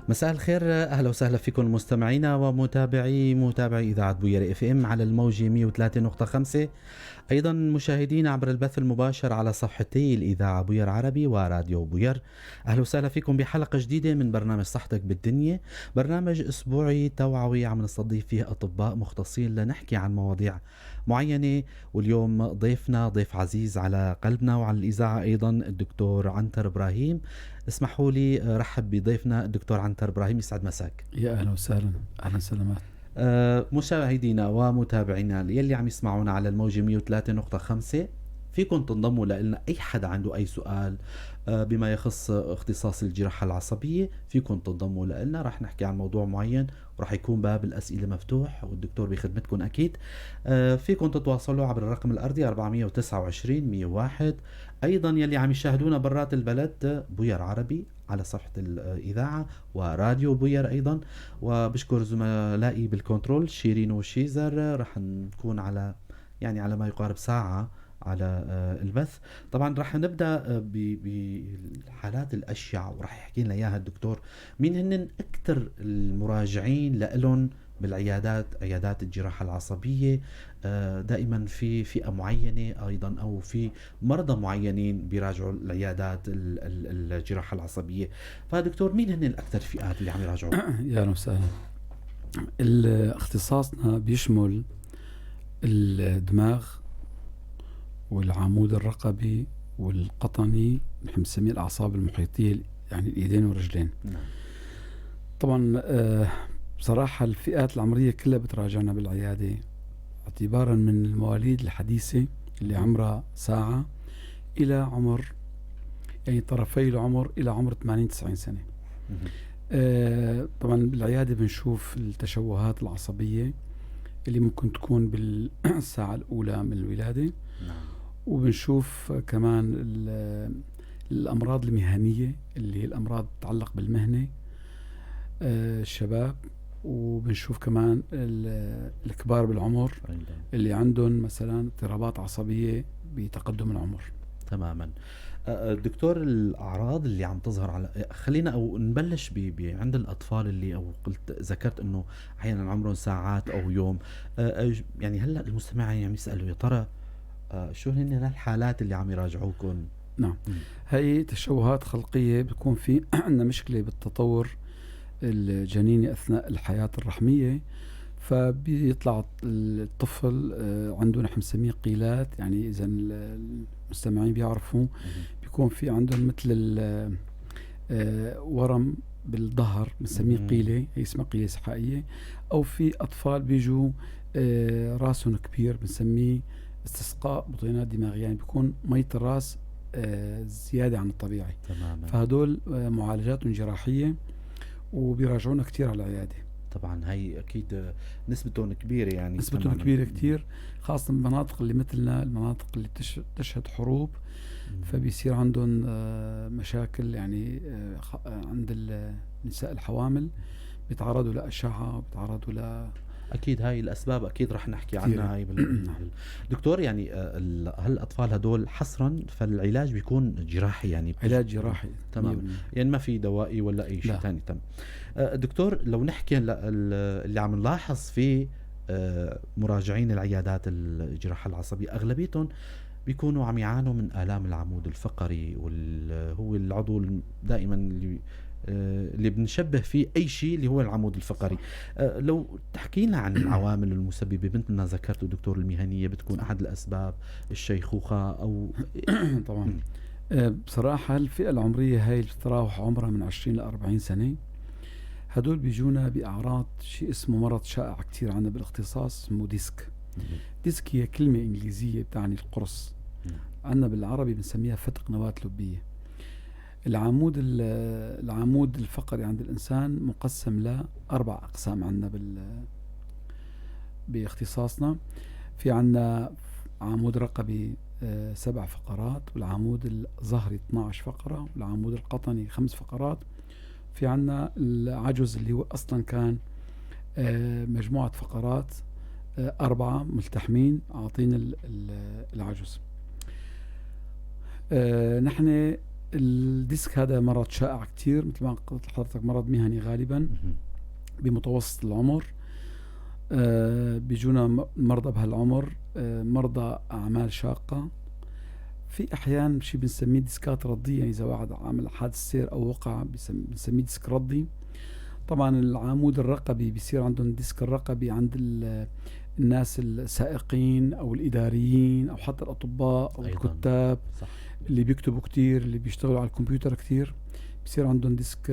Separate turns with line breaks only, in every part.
مساء الخير، اهلا وسهلا فيكم مستمعينا ومتابعي اذاعه بوير اف ام على الموجه 103.5. ايضا مشاهدينا عبر البث المباشر على صفحتي الاذاعه بوير عربي وراديو بوير. اهلا وسهلا فيكم بحلقه جديده من برنامج صحتك بالدنيا، برنامج اسبوعي توعوي عم نستضيف فيه اطباء مختصين لنحكي عن مواضيع معينه. واليوم ضيفنا ضيف عزيز على قلبنا وعلى الاذاعه ايضا، الدكتور عنتر ابراهيم. اسمحوا لي رحب بضيفنا الدكتور عنتر ابراهيم، يسعد مساك.
يا اهلا وسهلا، اهلا سلامات.
مشاهدينا ومتابعينا يلي عم يسمعونا على الموجة 103.5، فيكم تنضموا لنا أي حدا عنده أي سؤال بما يخص اختصاص الجراحة العصبية. فيكم تنضموا لنا، رح نحكي عن موضوع معين ورح يكون باب الأسئلة مفتوح والدكتور بخدمتكم أكيد. فيكم تتواصلوا عبر الرقم الأرضي 429 101. أيضا يلي عم يشاهدونا برات البلد، بوير عربي على صفحة الإذاعة وراديو بوير أيضا. وبشكر زملائي بالكنترول شيرين وشيزر، رح نكون على على ما يقارب ساعة على البث. طبعا رح نبدأ بالحالات الأشيع ورح يحكي لنا إياها الدكتور. مين هن أكثر المراجعين لإلهم بالعيادات، عيادات الجراحة العصبية؟ دائما في فئة معينة أيضا أو في مرضى معينين بيراجعوا العيادات الجراحة العصبية. فدكتور، مين هن الأكثر فئات اللي عم يراجعوا؟
يا اهلا وسهلا. اختصاصنا بيشمل الدماغ والعمود الرقبي والقطني، نحن بنسميه الاعصاب المحيطيه، يعني الايدين والرجلين.
نعم.
طبعا بصراحه الفئات العمريه كلها بتراجعنا بالعياده، اعتبارا من المواليد الحديثه اللي عمرها ساعه الى عمر، يعني طرفي العمر، الى عمر 80-90 سنه. طبعا بالعيادة بنشوف التشوهات العصبية اللي ممكن تكون بالساعة الأولى من الولادة.
نعم.
وبنشوف كمان الأمراض المهنية اللي هي الأمراض تتعلق بالمهنة، الشباب. وبنشوف كمان الكبار بالعمر اللي عندهم مثلا اضطرابات عصبية بتقدم العمر.
تماما. دكتور، الأعراض اللي عم تظهر على، خلينا أو نبلش عند الأطفال اللي أو قلت ذكرت إنه أحيانا عمرهم ساعات أو يوم. يعني هلأ المستمعين عم يسألوا يا ترى شو هن الحالات اللي عم يراجعوكم؟
نعم. هي تشوهات خلقية، بيكون في عندنا مشكلة بالتطور الجنيني أثناء الحياة الرحمية، فبيطلع الطفل عنده، نحن بنسميه قيلات. يعني إذا المستمعين بيعرفوا، بيكون في عندهم مثل ورم بالظهر بنسميه قيلة، هي اسمها قيلة سحائية. أو في أطفال بيجوا راسهم كبير، بنسميه استسقاء بطينات دماغية، يعني بيكون مية الراس زيادة عن الطبيعي.
تماما.
فهدول معالجاتهم جراحية وبيراجعونا كتير على العيادة.
طبعا هي أكيد نسبتهم كبيرة، يعني
نسبتهم كبيرة كتير، خاصة بالمناطق اللي مثلنا، المناطق اللي تشهد حروب. فبيصير عندهم مشاكل، يعني عند النساء الحوامل بيتعرضوا لأشعة، بيتعرضوا
أكيد هاي الأسباب أكيد رح نحكي عنها هاي دكتور. يعني هالأطفال هدول حصرا فالعلاج بيكون جراحي، يعني
علاج جراحي.
تمام، يعني ما في دوائي ولا أي شيء ثاني. تمام. دكتور، لو نحكي اللي عم نلاحظ في مراجعين العيادات الجراحة العصبية أغلبيتهم بيكونوا عم يعانوا من آلام العمود الفقري، هو العضو دائما اللي بنشبه فيه أي شيء اللي هو العمود الفقري. لو تحكينا عن العوامل المسببة، مثل ما ذكرت دكتور، المهنية بتكون أحد الأسباب، الشيخوخة أو
طبعا. بصراحة الفئة العمرية هاي اللي بتتراوح عمرها من 20 ل 40 سنة، هدول بيجونا بأعراض شيء اسمه مرض شائع كتير عندنا بالاختصاص، اسمه ديسك. ديسك هي كلمة إنجليزية بتعني القرص، عندنا بالعربي بنسميها فتق نواة لبية. العمود الفقري عند الإنسان مقسم لأربع أقسام عندنا باختصاصنا. في عندنا عمود رقبي 7 فقرات، والعمود الظهري 12 فقرة، والعمود القطني 5 فقرات. في عندنا العجز اللي هو أصلا كان مجموعة فقرات 4 ملتحمين عاطين العجز. نحن الديسك هذا مرض شائع كتير، مثل ما قلت لحضرتك مرض مهني غالبا
مهم.
بمتوسط العمر. بيجونا مرضى بهالعمر، مرضى أعمال شاقة. في أحيان شيء بنسميه ديسكات ردية، يعني إذا واحد عمل حادث سير أو وقع بنسميه ديسك ردي. طبعا العمود الرقبي بيصير عندهم ديسك الرقبي عند الناس السائقين أو الإداريين أو حتى الأطباء أو
أيضا
الكتاب
صح.
اللي بيكتبوا كتير، اللي بيشتغلوا على الكمبيوتر كتير، بيصير عندهم ديسك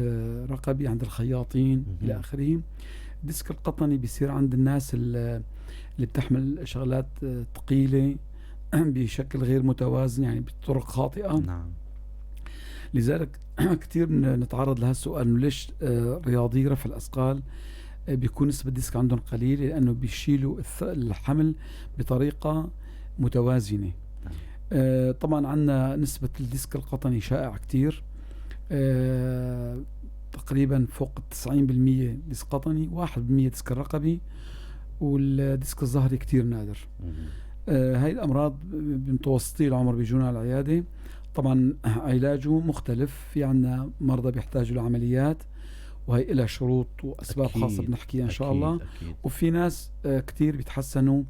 رقبي عند الخياطين إلى
مهم.
آخره. الديسك القطني بيصير عند الناس اللي بتحمل شغلات ثقيلة بشكل غير متوازن، يعني بطرق خاطئة.
نعم.
لذلك كتير نتعرض لهذا السؤال، إنه ليش رياضي رفع الأثقال بيكون نسبة الديسك عندهم قليلة؟ لأنه بيشيلوا الحمل بطريقة متوازنة. طبعا عندنا نسبة الديسك القطني شائع كتير، تقريبا فوق 90% ديسك قطني، 1% ديسك الرقبي، والديسك الظهري كتير نادر.
مهم.
هاي الأمراض بمتوسطي العمر بيجونا على العيادة. طبعا علاجه مختلف، في عنا مرضى بيحتاجوا لعمليات وهي لها شروط وأسباب خاصة
أكيد
بنحكيها إن شاء
أكيد
الله.
أكيد.
وفي ناس كتير بيتحسنوا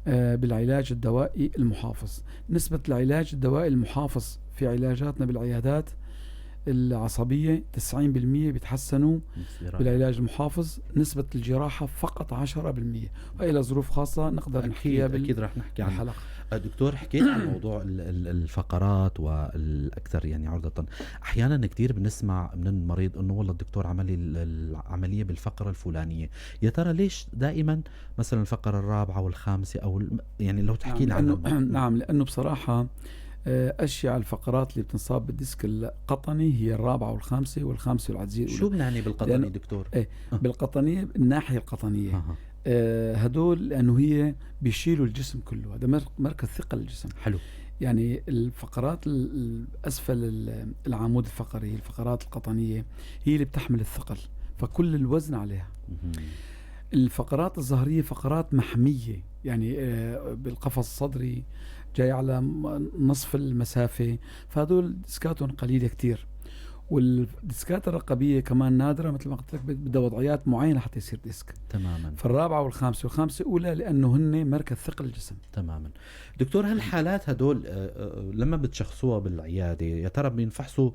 بالعلاج الدوائي المحافظ. نسبة العلاج الدوائي المحافظ في علاجاتنا بالعيادات العصبية 90% بيتحسنوا
انفصال.
بالعلاج المحافظ. نسبة الجراحة فقط 10%، وإلى ظروف خاصة نقدر نحكيها
أكيد رح نحكي عن
بالحلقة.
دكتور. حكيت عن موضوع الفقرات والأكثر يعني عرضة. أحيانا كتير بنسمع من المريض أنه والله الدكتور عمل لي العملية بالفقرة الفلانية. يا ترى ليش دائما مثلا الفقرة الرابعة والخامسة أو يعني لو تحكي لنا
نعم
عنها.
نعم، لأنه بصراحة أشياء الفقرات اللي بتنصاب بالديسك القطني هي الرابعة والخامسة والخامسة والعزيزية الأولى.
شو بنعني بالقطني
لأنه-
دكتور؟
بالقطنية، الناحية القطنية،
ها.
هدول لأنه هي بيشيلوا الجسم كله، هذا مركز ثقل الجسم.
حلو.
يعني الفقرات أسفل العمود الفقري، الفقرات القطنية هي اللي بتحمل الثقل، فكل الوزن عليها.
مهم.
الفقرات الظهرية فقرات محمية، يعني بالقفص الصدري جاي على نصف المسافة، فهدول ديسكاتهم قليلة كتير. والديسكات الرقبية كمان نادرة، مثل ما قلت لك بدها وضعيات معينة حتى يصير ديسك.
تماما.
فالرابعة والخامسة أولى لأنه هن مركز ثقل الجسم.
تماما. دكتور، هالحالات هدول لما بتشخصوها بالعيادة يا ترى بينفحصوا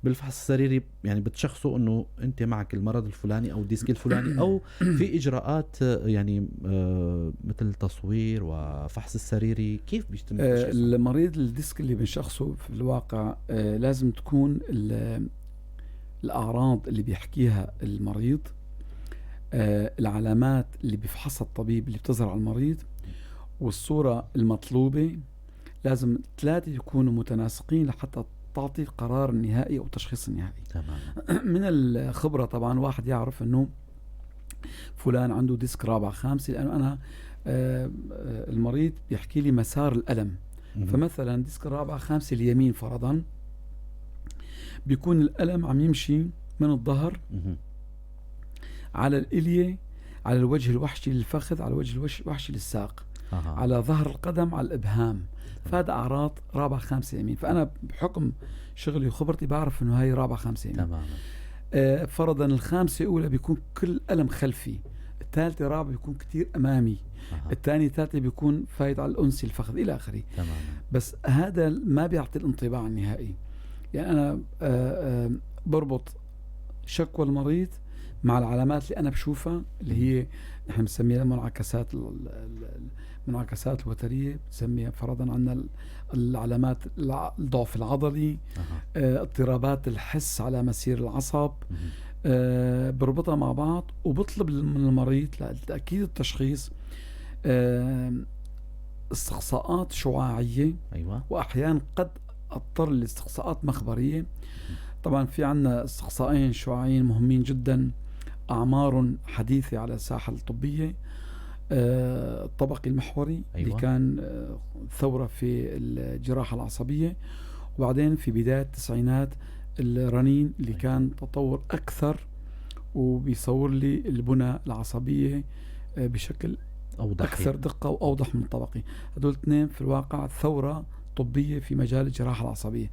بالفحص السريري، يعني بتشخصوا انه انت معك المرض الفلاني او الديسك الفلاني، او في اجراءات يعني مثل تصوير وفحص السريري؟ كيف بيتم تشخيصه؟
المريض الديسك اللي بنشخصه في الواقع لازم تكون الأعراض اللي بيحكيها المريض، العلامات اللي بيفحصها الطبيب اللي بتظهر على المريض، والصورة المطلوبة. لازم 3 يكونوا متناسقين لحتى تعطي القرار النهائي أو التشخيص النهائي.
تماما.
من الخبرة طبعا واحد يعرف أنه فلان عنده ديسك رابعة خامسة، لأنه أنا المريض بيحكي لي مسار الألم. فمثلا ديسك الرابعة خامسة اليمين فرضا، بيكون الألم عم يمشي من الظهر على الإلية، على الوجه الوحشي للفخذ، على الوجه الوحشي للساق، على ظهر القدم، على الإبهام. فهذا أعراض رابعة خامسة يمين. فأنا بحكم شغلي وخبرتي بعرف إنه هاي رابعة خامسة يمين.
تماما.
فرضا الخامسة أولى بيكون كل ألم خلفي، الثالثة رابعة بيكون كتير أمامي، الثانية ثالثة بيكون فايت على الأنسي الفخذ إلى آخره.
تماما.
بس هذا ما بيعطي الانطباع النهائي. يعني أنا بربط شكوى المريض مع العلامات اللي أنا بشوفها، اللي هي نحن بنسميها المنعكسات الوترية، بنسميها فرضا عندنا العلامات الضعف العضلي، اضطرابات الحس على مسير العصب. بربطها مع بعض وبطلب من المريض لتأكيد التشخيص استقصاءات شعاعية.
أيوة.
وأحيانا قد اضطر لاستقصاءات مخبرية. طبعا في عنا استقصائين شعاعيين مهمين جدا، أعمار حديثة على الساحة الطبية. الطبقي المحوري،
أيوة.
اللي كان ثورة في الجراحة العصبية، وبعدين في بداية التسعينات الرنين، اللي
أيوة.
كان تطور أكثر وبيصور لي البنى العصبية بشكل
أوضح،
أكثر دقة وأوضح من الطبقي. هدول 2 في الواقع ثورة طبية في مجال الجراحة العصبية.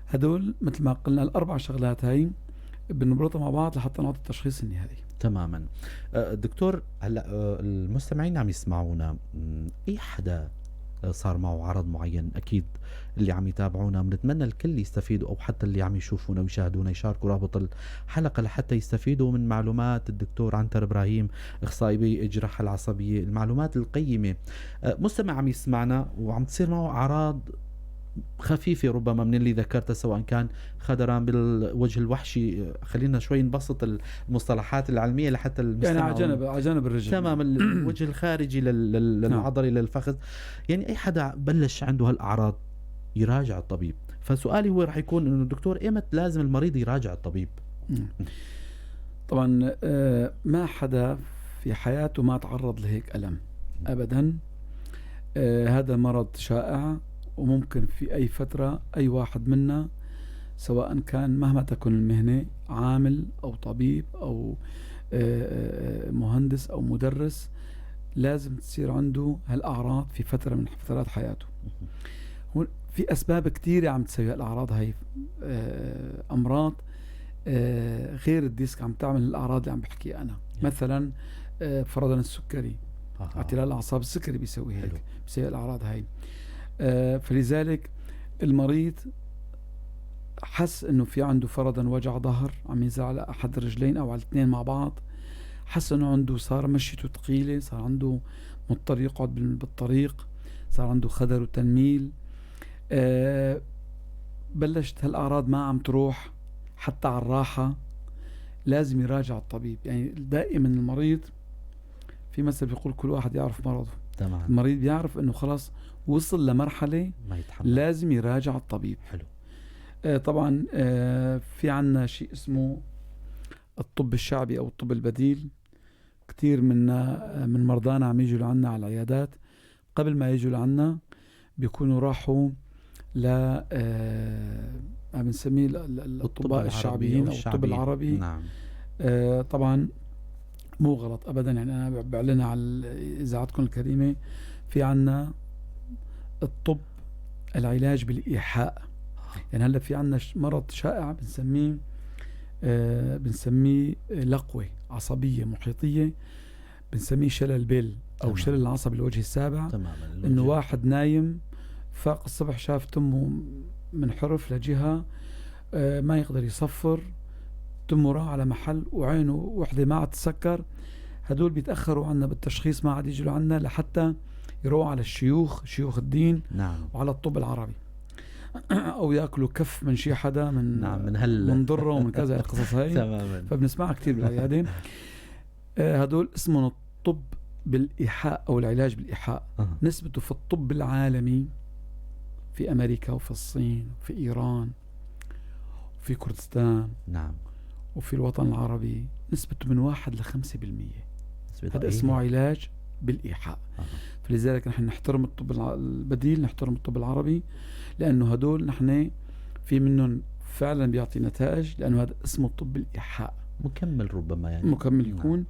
هدول مثل ما قلنا الأربع شغلات هاي بنربطها مع بعض لحتى نعطي التشخيص النهائي.
تماما. دكتور، هلا المستمعين عم يسمعونا، اي حدا صار معه عرض معين، اكيد اللي عم يتابعونا بنتمنى الكل يستفيدوا، او حتى اللي عم يشوفونا ويشاهدونا يشاركوا رابط الحلقه لحتى يستفيدوا من معلومات الدكتور عنتر ابراهيم، اخصائي بالجراحه العصبيه، المعلومات القيمه. مستمع عم يسمعنا وعم تصير معه اعراض خفيفة ربما من اللي ذكرتها، سواء كان خدران بالوجه الوحشي، خلينا شوي نبسط المصطلحات العلمية لحتى
يعني
المستمع،
على جانب الرجل،
تمام، الوجه الخارجي للعضلي للفخذ. يعني أي حدا بلش عنده هالأعراض يراجع الطبيب. فسؤالي هو رح يكون إنه دكتور إيمت لازم المريض يراجع الطبيب؟
طبعا ما حدا في حياته ما تعرض لهيك ألم أبدا. هذا مرض شائع، وممكن في أي فترة أي واحد منا سواء كان مهما تكن المهنة، عامل أو طبيب أو مهندس أو مدرس، لازم تصير عنده هالأعراض في فترة من فترات حياته. في أسباب كتيرة عم تسوي هالأعراض هاي. أمراض غير الديسك عم تعمل الأعراض اللي عم بحكي أنا. مثلا فرضا السكري، اعتلال الأعصاب السكري بيسوي هيك، بيسوي الأعراض هاي. فلذلك المريض حس انه في عنده فرضا وجع ظهر عم ينزل على احد الرجلين او على الاثنين مع بعض، حس انه عنده صار مشيته ثقيله، صار عنده مضطر يقعد بالطريق، صار عنده خدر وتنميل. بلشت هالاعراض ما عم تروح حتى على الراحه، لازم يراجع الطبيب. يعني دائما المريض، في مثل بيقول كل واحد يعرف مرضه.
تمام.
المريض بيعرف انه خلاص وصل لمرحله
ما يتحمل،
لازم يراجع الطبيب.
حلو.
طبعا في عنا شيء اسمه الطب الشعبي أو الطب البديل. كتير من مرضانا عم يجوا لعنا على العيادات، قبل ما يجوا لعنا بيكونوا راحوا ل بنسميه الأطباء الشعبيين أو الطب العربي.
نعم.
طبعا مو غلط أبدا، يعني أنا بعلنها على إذاعتكم الكريمة. في عنا الطب العلاج بالإيحاء. يعني هلا في عنا مرض شائع بنسميه لقوة عصبية محيطية، بنسميه شلل بيل أو شلل العصب الوجه السابع.
تماما.
إنه واحد نايم فاق الصبح شاف تمه منحرف لجهة، ما يقدر يصفر، تمه راح على محل وعينه وحدة ما عاد تسكر. هدول بيتأخروا عنا بالتشخيص، ما عاد يجوا عنا لحتى يروحوا على شيوخ الدين.
نعم.
وعلى الطب العربي، او ياكلوا كف من شي حدا من
نعم،
من ضره ومن كذا القصص هاي.
تماما.
فبنسمعها كتير بالعياده. هدول اسمهم الطب بالايحاء او العلاج بالايحاء. نسبته في الطب العالمي في امريكا وفي الصين وفي ايران وفي كردستان،
نعم،
وفي الوطن العربي نسبته من 1 ل 5%. هذا اسمه علاج بالايحاء. فلذلك نحن نحترم الطب البديل، نحترم الطب العربي، لأنه هدول نحن في منهم فعلا بيعطي نتائج، لأنه هذا اسمه الطب الإيحاء،
مكمل ربما، يعني
مكمل يكون.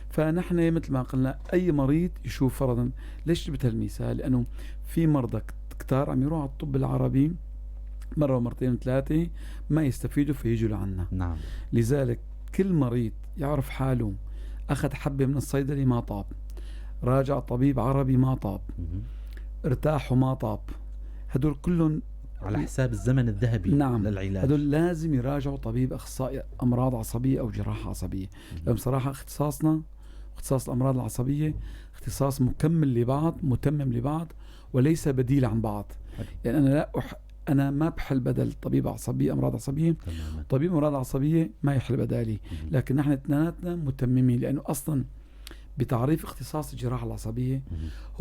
فنحن مثل ما قلنا أي مريض يشوف فرضا، ليش جبت هالمثال؟ لأنه في مرضى كتار عم يروحوا على الطب العربي مرة ومرتين وثلاثة ما يستفيدوا فييجوا لعنا.
نعم.
لذلك كل مريض يعرف حاله، أخذ حبة من الصيدلي ما طاب، راجع طبيب عربي ما طاب، ارتاح وما طاب، هدول كلهم
على حساب الزمن الذهبي.
نعم.
للعلاج.
هدول لازم يراجعوا طبيب أخصائي أمراض عصبية أو جراحة عصبية. لأن بصراحة اختصاصنا، اختصاص الأمراض العصبية، اختصاص مكمل لبعض، متمم لبعض، وليس بديل عن بعض. يعني أنا ما بحل بدل طبيب عصبية أمراض عصبية، طبيب أمراض عصبية ما يحل بدالي، لكن نحن اثنيناتنا متممين. لأنه أصلا بتعريف اختصاص الجراحة العصبية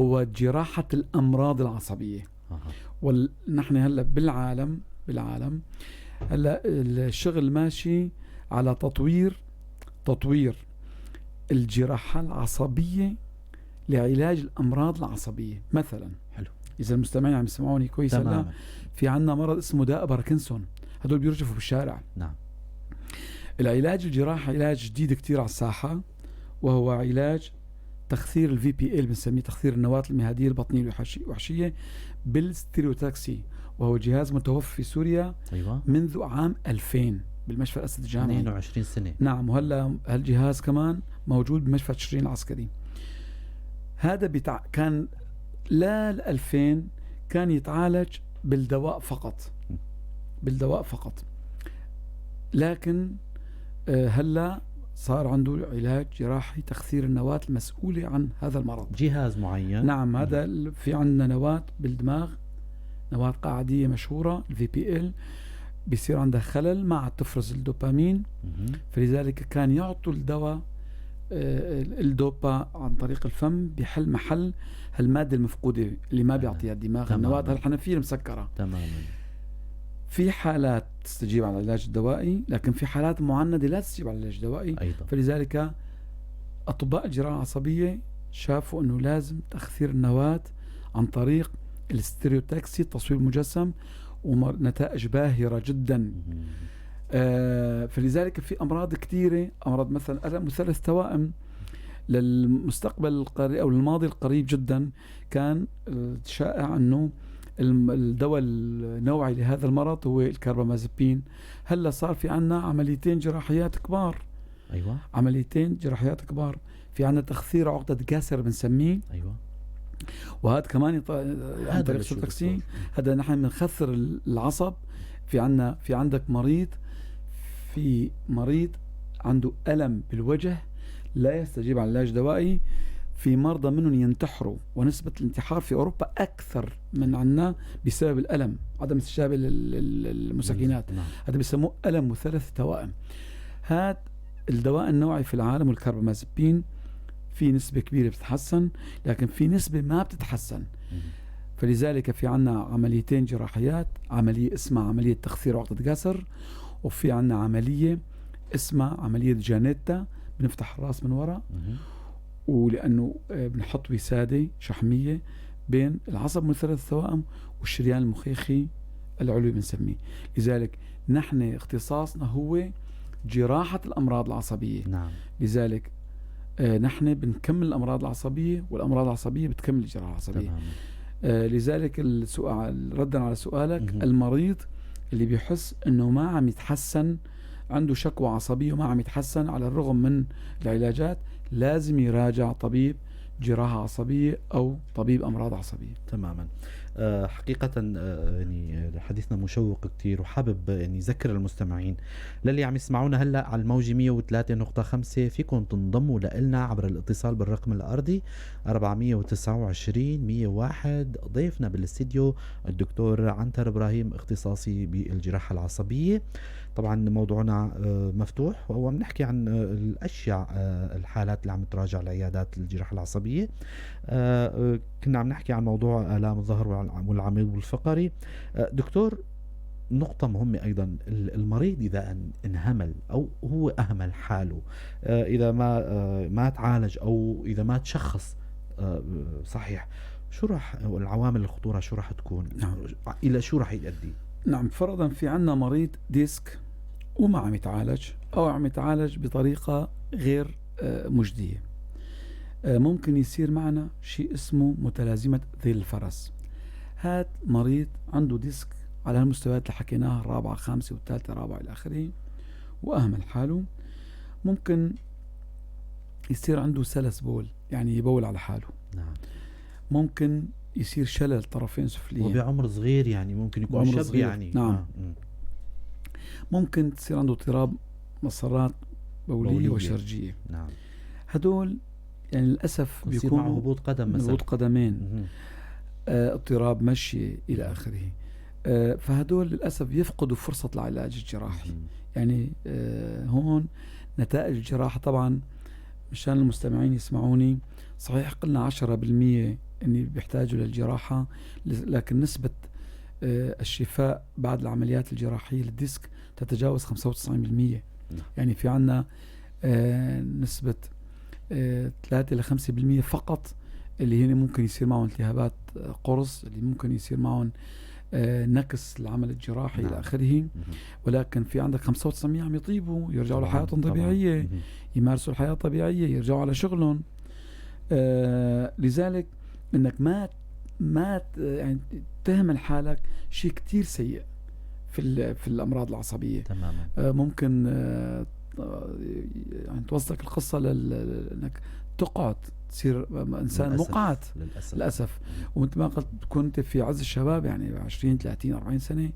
هو جراحة الأمراض العصبية. ونحن هلا بالعالم هلا الشغل ماشي على تطوير الجراحة العصبية لعلاج الأمراض العصبية. مثلا
حلو،
إذا المستمعين عم يسمعوني كويس، هلا في عنا مرض اسمه داء باركنسون، هدول بيرجفوا بالشارع.
نعم.
العلاج الجراحي علاج جديد كتير على الساحة، وهو علاج تخثير الفي بي ال بنسميه تخثير النواة المهادية البطنية الوحشية بالستيريوتاكسي، وهو جهاز متوفر في سوريا
ايوه
منذ عام 2000 بالمشفى الأسد الجامعي.
22 سنة.
نعم، وهلا هالجهاز كمان موجود بمشفى تشرين العسكري. هذا كان لا 2000 كان يتعالج بالدواء فقط، بالدواء فقط. لكن هلا صار عنده علاج جراحي تخثير النواة المسؤولة عن هذا المرض،
جهاز معين.
نعم. هذا في عندنا نواة بالدماغ، نواة قاعدية مشهورة الفي بي ال، بيصير عندها خلل مع تفرز الدوبامين، فلذلك كان يعطوا الدواء الدوبا عن طريق الفم بحل محل هالمادة المفقودة اللي ما بيعطيها الدماغ، النواة الحنفية المسكرة.
تماما.
في حالات تستجيب على العلاج الدوائي، لكن في حالات معندة لا تستجيب على العلاج الدوائي
أيضا.
فلذلك أطباء الجراحة العصبية شافوا أنه لازم تخثير النواة عن طريق الستيريوتاكسي، التصوير المجسم، ونتائج باهرة جدا. فلذلك في أمراض كثيرة، أمراض مثلا ألم مثلث توائم للمستقبل القريب أو الماضي القريب جدا كان شائع أنه الدواء النوعي لهذا المرض هو الكربامازepine. هلا صار في عنا عمليتين جراحيات كبار.
أيوة.
عمليتين جراحيات كبار. في عنا تخثير عقدة جاسر بنسميه.
أيوة.
وهذا كمان عن طريق التكسير. هذا نحن بنخثر العصب. في عندك مريض عنده ألم بالوجه لا يستجيب على العلاج دوائي. في مرضى منهم ينتحروا، ونسبة الانتحار في أوروبا أكثر من عنا بسبب الألم، عدم استجابة المسكنات. هذا بيسموه ألم مثلث توائم. هذا الدواء النوعي في العالم والكربامازepine في نسبة كبيرة بتتحسن، لكن في نسبة ما بتتحسن. فلذلك في عنا عمليتين جراحيات، عملية اسمها عملية تخثير عقدة جسر، وفي عنا عملية اسمها عملية جانيتا، بنفتح الراس من وراء، ولأنه بنحط وسادة شحمية بين العصب مثلث التوائم والشريان المخيخي العلوي بنسميه. لذلك نحن اختصاصنا هو جراحة الأمراض العصبية.
نعم.
لذلك نحن بنكمل الأمراض العصبية، والأمراض العصبية بتكمل الجراحة العصبية. لذلك السؤال ردا على سؤالك، المريض اللي بيحس انه ما عم يتحسن، عنده شكوى عصبية وما عم يتحسن على الرغم من العلاجات، لازم يراجع طبيب جراحة عصبية أو طبيب أمراض عصبية.
تماما. حقيقة يعني حديثنا مشوق كتير، وحابب يعني ذكر المستمعين للي عم يسمعونا هلأ على الموجة 103.5 فيكم تنضموا لنا عبر الاتصال بالرقم الأرضي 429-101. ضيفنا بالاستديو الدكتور عنتر إبراهيم، اختصاصي بالجراحة العصبية. طبعا موضوعنا مفتوح، وهو بنحكي عن الأشياء الحالات اللي عم تراجع العيادات الجراحة العصبية. كنا عم نحكي عن موضوع آلام الظهر والعمود الفقري. دكتور، نقطة مهمة أيضا، المريض إذا انهمل أو هو أهمل حاله، إذا ما تعالج أو إذا ما تشخص صحيح، شو راح العوامل الخطورة شو راح تكون؟
نعم.
إلى شو راح يؤدي؟
نعم، فرضا في عنا مريض ديسك وما عم يتعالج أو عم يتعالج بطريقة غير مجدية، ممكن يصير معنا شيء اسمه متلازمة ذيل الفرس. هاد مريض عنده ديسك على المستويات اللي حكيناها، الرابعة خامسة والثالثة رابعة إلى آخره، وأهمل حاله. ممكن يصير عنده سلس بول، يعني يبول على حاله.
نعم.
ممكن يصير شلل طرفين سفليين،
وبعمر صغير، يعني ممكن يكون شاب صغير. يعني
نعم. ممكن تصير عنده اضطراب مسارات بولية وشرجية.
نعم.
هدول يعني للأسف
بيكون معه هبوط قدم مثلا،
هبوط قدمين، اضطراب مشي إلى آخره. فهدول للأسف يفقدوا فرصة العلاج الجراحي. يعني هون نتائج الجراحة طبعا، مشان المستمعين يسمعوني، صحيح قلنا 10% اني بيحتاجوا للجراحة، لكن نسبة الشفاء بعد العمليات الجراحية للديسك تتجاوز 95%. يعني في عنا نسبة 3 إلى 5% فقط اللي هنا ممكن يصير معهم التهابات قرص، اللي ممكن يصير معهم نقص العمل الجراحي إلى آخره. ولكن في عندك 95% عم يطيبوا، يرجعوا لحياتهم طبيعية، يمارسوا الحياة طبيعية، يرجعوا على شغلهم. لذلك انك ما يعني تهمل حالك شيء كتير سيء في الامراض العصبيه.
تماما.
ممكن يعني توصلك القصه انك تقعد تصير انسان
للأسف.
مقعد
للأسف.
للاسف. ومثل ما قلت كنت في عز الشباب، يعني 20 30 40 سنه،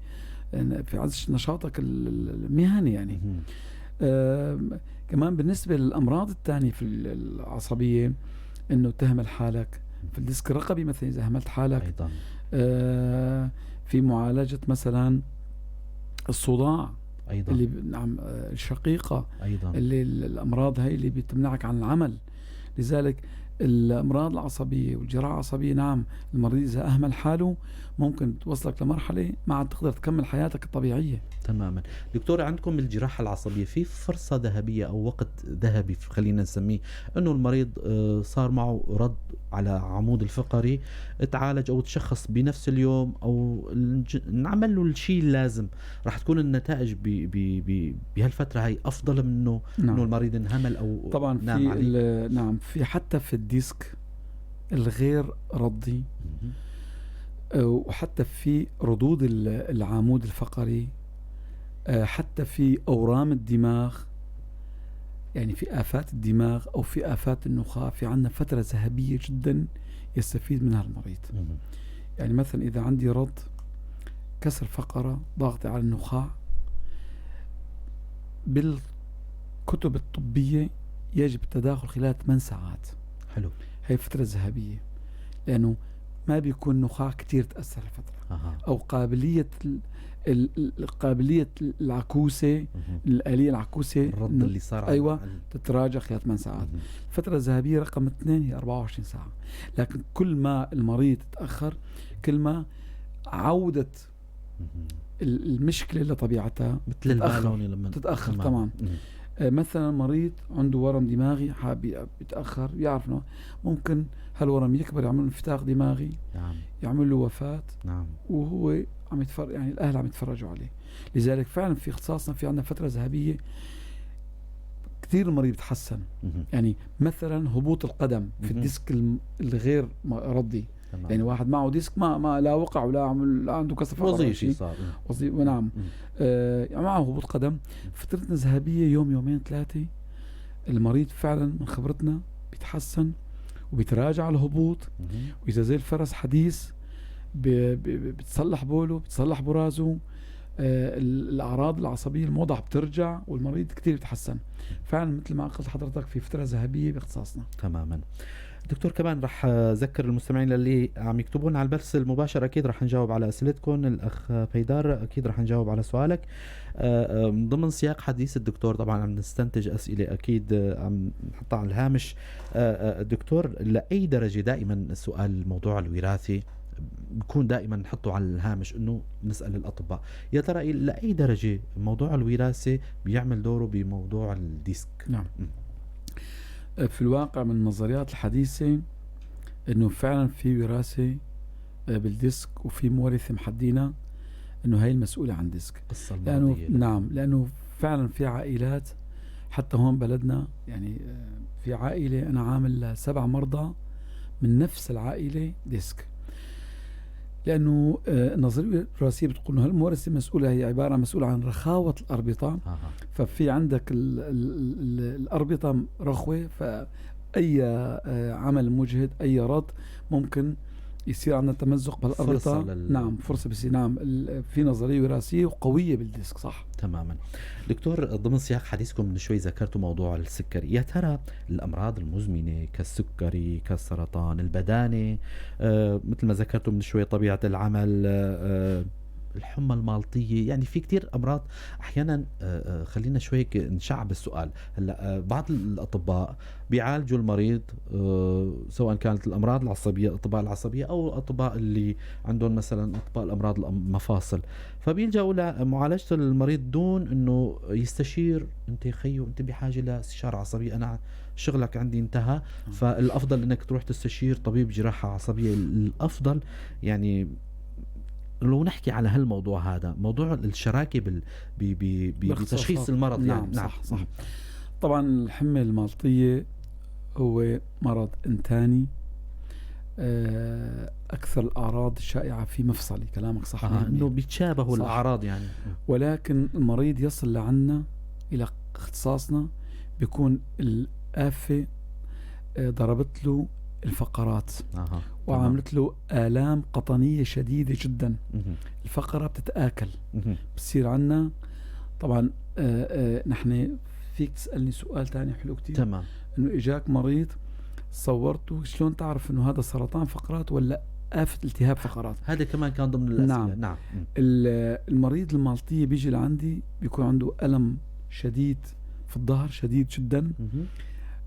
في عز نشاطك المهني يعني.
مهم.
كمان بالنسبه للامراض الثانيه في العصبيه، انه تهمل حالك في الديسك الرقبي مثلا. اذا هملت حالك
أيضا.
في معالجه مثلا الصداع
أيضا.
اللي نعم الشقيقه،
أيضا.
اللي الامراض هاي اللي بتمنعك عن العمل. لذلك الامراض العصبيه والجراحه العصبيه، نعم المريض اذا اهمل حاله ممكن توصلك لمرحله ما عاد تقدر تكمل حياتك الطبيعيه.
تماما. دكتور، عندكم الجراحة العصبية في فرصة ذهبية أو وقت ذهبي خلينا نسميه، أنه المريض صار معه رد على عمود الفقري، تعالج أو تشخص بنفس اليوم، أو نعمل له الشيء اللازم، راح تكون النتائج بهالفترة هاي أفضل من أنه
نعم.
المريض انهمل أو
طبعا
نام عليه.
نعم في حتى في الديسك الغير ردي،
مهم.
وحتى في ردود العمود الفقري، حتى في أورام الدماغ، يعني في آفات الدماغ أو في آفات النخاع، في عنا فترة ذهبية جدا يستفيد منها المريض.
مهم.
يعني مثلا إذا عندي رد كسر فقرة ضاغطة على النخاع، بالكتب الطبية يجب التداخل خلال 8 ساعات.
حلو.
هي فترة ذهبية، لأنه ما بيكون نخاع كتير تأثر الفترة، أو قابلية العكوسة،
مهم.
الآلية العكوسة
الرد اللي صار على
أيوة تتراجع خلال 8 ساعات.
مهم.
الفترة الذهبية رقم 2 هي 24 ساعة. لكن كل ما المريض تأخر، كل ما عودة
مهم.
المشكلة لطبيعتها
مثل
تتأخر.
البالوني لما
تتأخر طبعا. مثلا مريض عنده ورم دماغي حاب يتأخر، يعرف انه ممكن هالورم يكبر يعمل انفتاح دماغي،
نعم.
يعمل له وفاة،
نعم.
وهو عم يتفرج، يعني الأهل عم يتفرجوا عليه. لذلك فعلا في اختصاصنا في عندنا فترة ذهبية كثير المريض بتحسن.
مهم.
يعني مثلا هبوط القدم في
مهم.
الديسك الغير ردي،
تمام.
يعني واحد معه ديسك ما لا وقع ولا عمل، لا عنده كسر فقرة ولا
وظيفي
شيء.
صار.
وظيفي نعم. يعني معه هبوط قدم، فترتنا ذهبية يوم يومين 3، المريض فعلا من خبرتنا بيتحسن وبيتراجع الهبوط.
مهم.
وإذا زي الفرس حديث بتصلح بوله، بتصلح برازه، الأعراض العصبية الموضع بترجع، والمريض كتير بيتحسن. فعلا مثل ما قلت حضرتك في فترة ذهبية باختصاصنا.
تماما. دكتور، كمان رح أذكر المستمعين اللي عم يكتبون على البث المباشر، أكيد رح نجاوب على أسئلتكم. الأخ بيدار أكيد رح نجاوب على سؤالك. ضمن سياق حديث الدكتور طبعا عم نستنتج أسئلة أكيد عم نحطها على الهامش. دكتور، لأي درجة دائما السؤال الموضوع الوراثي بكون دائما نحطه على الهامش، انه نسأل الأطباء يا ترى لأي درجة موضوع الوراثة بيعمل دوره بموضوع الديسك؟
نعم. في الواقع من النظريات الحديثة انه فعلا في وراثة بالديسك، وفي مورثة محدينة انه هي المسؤولة عن ديسك.
قصة
لانه
المرضية.
نعم، لانه فعلا في عائلات حتى هون بلدنا، يعني في عائلة انا عامل 7 مرضى من نفس العائلة ديسك. لانه النظريه الوراثيه بتقول انه المورثه مسؤوله، هي عباره مسؤوله عن رخاوه الاربطه. ففي عندك الاربطه رخوه، فاي عمل مجهد، اي رد ممكن يصير عندنا تمزق بالاربطه. نعم فرصه بصير. نعم في نظريه وراثيه وقويه بالديسك. صح.
تماما. دكتور، ضمن سياق حديثكم من شوي ذكرتوا موضوع السكري، يا ترى الامراض المزمنه كالسكري كالسرطان البدانه، مثل ما ذكرتوا من شوي طبيعه العمل، الحمى المالطيه، يعني في كتير امراض احيانا. خلينا شوي نشعب السؤال. هلا بعض الاطباء بيعالجوا المريض سواء كانت الامراض العصبيه، الاطباء العصبيه، او الاطباء اللي عندهم مثلا اطباء الامراض المفاصل، فبيلجأوا لمعالجه المريض دون انه يستشير. انت خيو انت بحاجه لاستشاره عصبيه، انا شغلك عندي انتهى، فالافضل انك تروح تستشير طبيب جراحه عصبيه. الافضل يعني لو نحكي على هالموضوع هذا، موضوع الشراكة بتشخيص المرض.
نعم
يعني
صح. صح. طبعا الحمى المالطية هو مرض إنتاني. أكثر الأعراض الشائعة في مفصلي. كلامك صح 100%.
انه بيتشابهوا
صح.
الاعراض يعني.
ولكن المريض يصل لعنا إلى اختصاصنا بيكون الآفة ضربت له الفقرات
تمام.
وعملت له آلام قطنية شديدة جدا.
مهم.
الفقرة بتتآكل،
مهم.
بصير عنا طبعا. نحن فيك تسألني سؤال تاني حلو كتير،
تمام.
انه اجاك مريض صورته، شلون تعرف انه هذا سرطان فقرات ولا آفة التهاب فقرات؟
هذا كمان كان ضمن الاسئله.
نعم.
نعم.
المريض المالطية بيجي لعندي بيكون عنده ألم شديد في الظهر، شديد جدا.
مهم.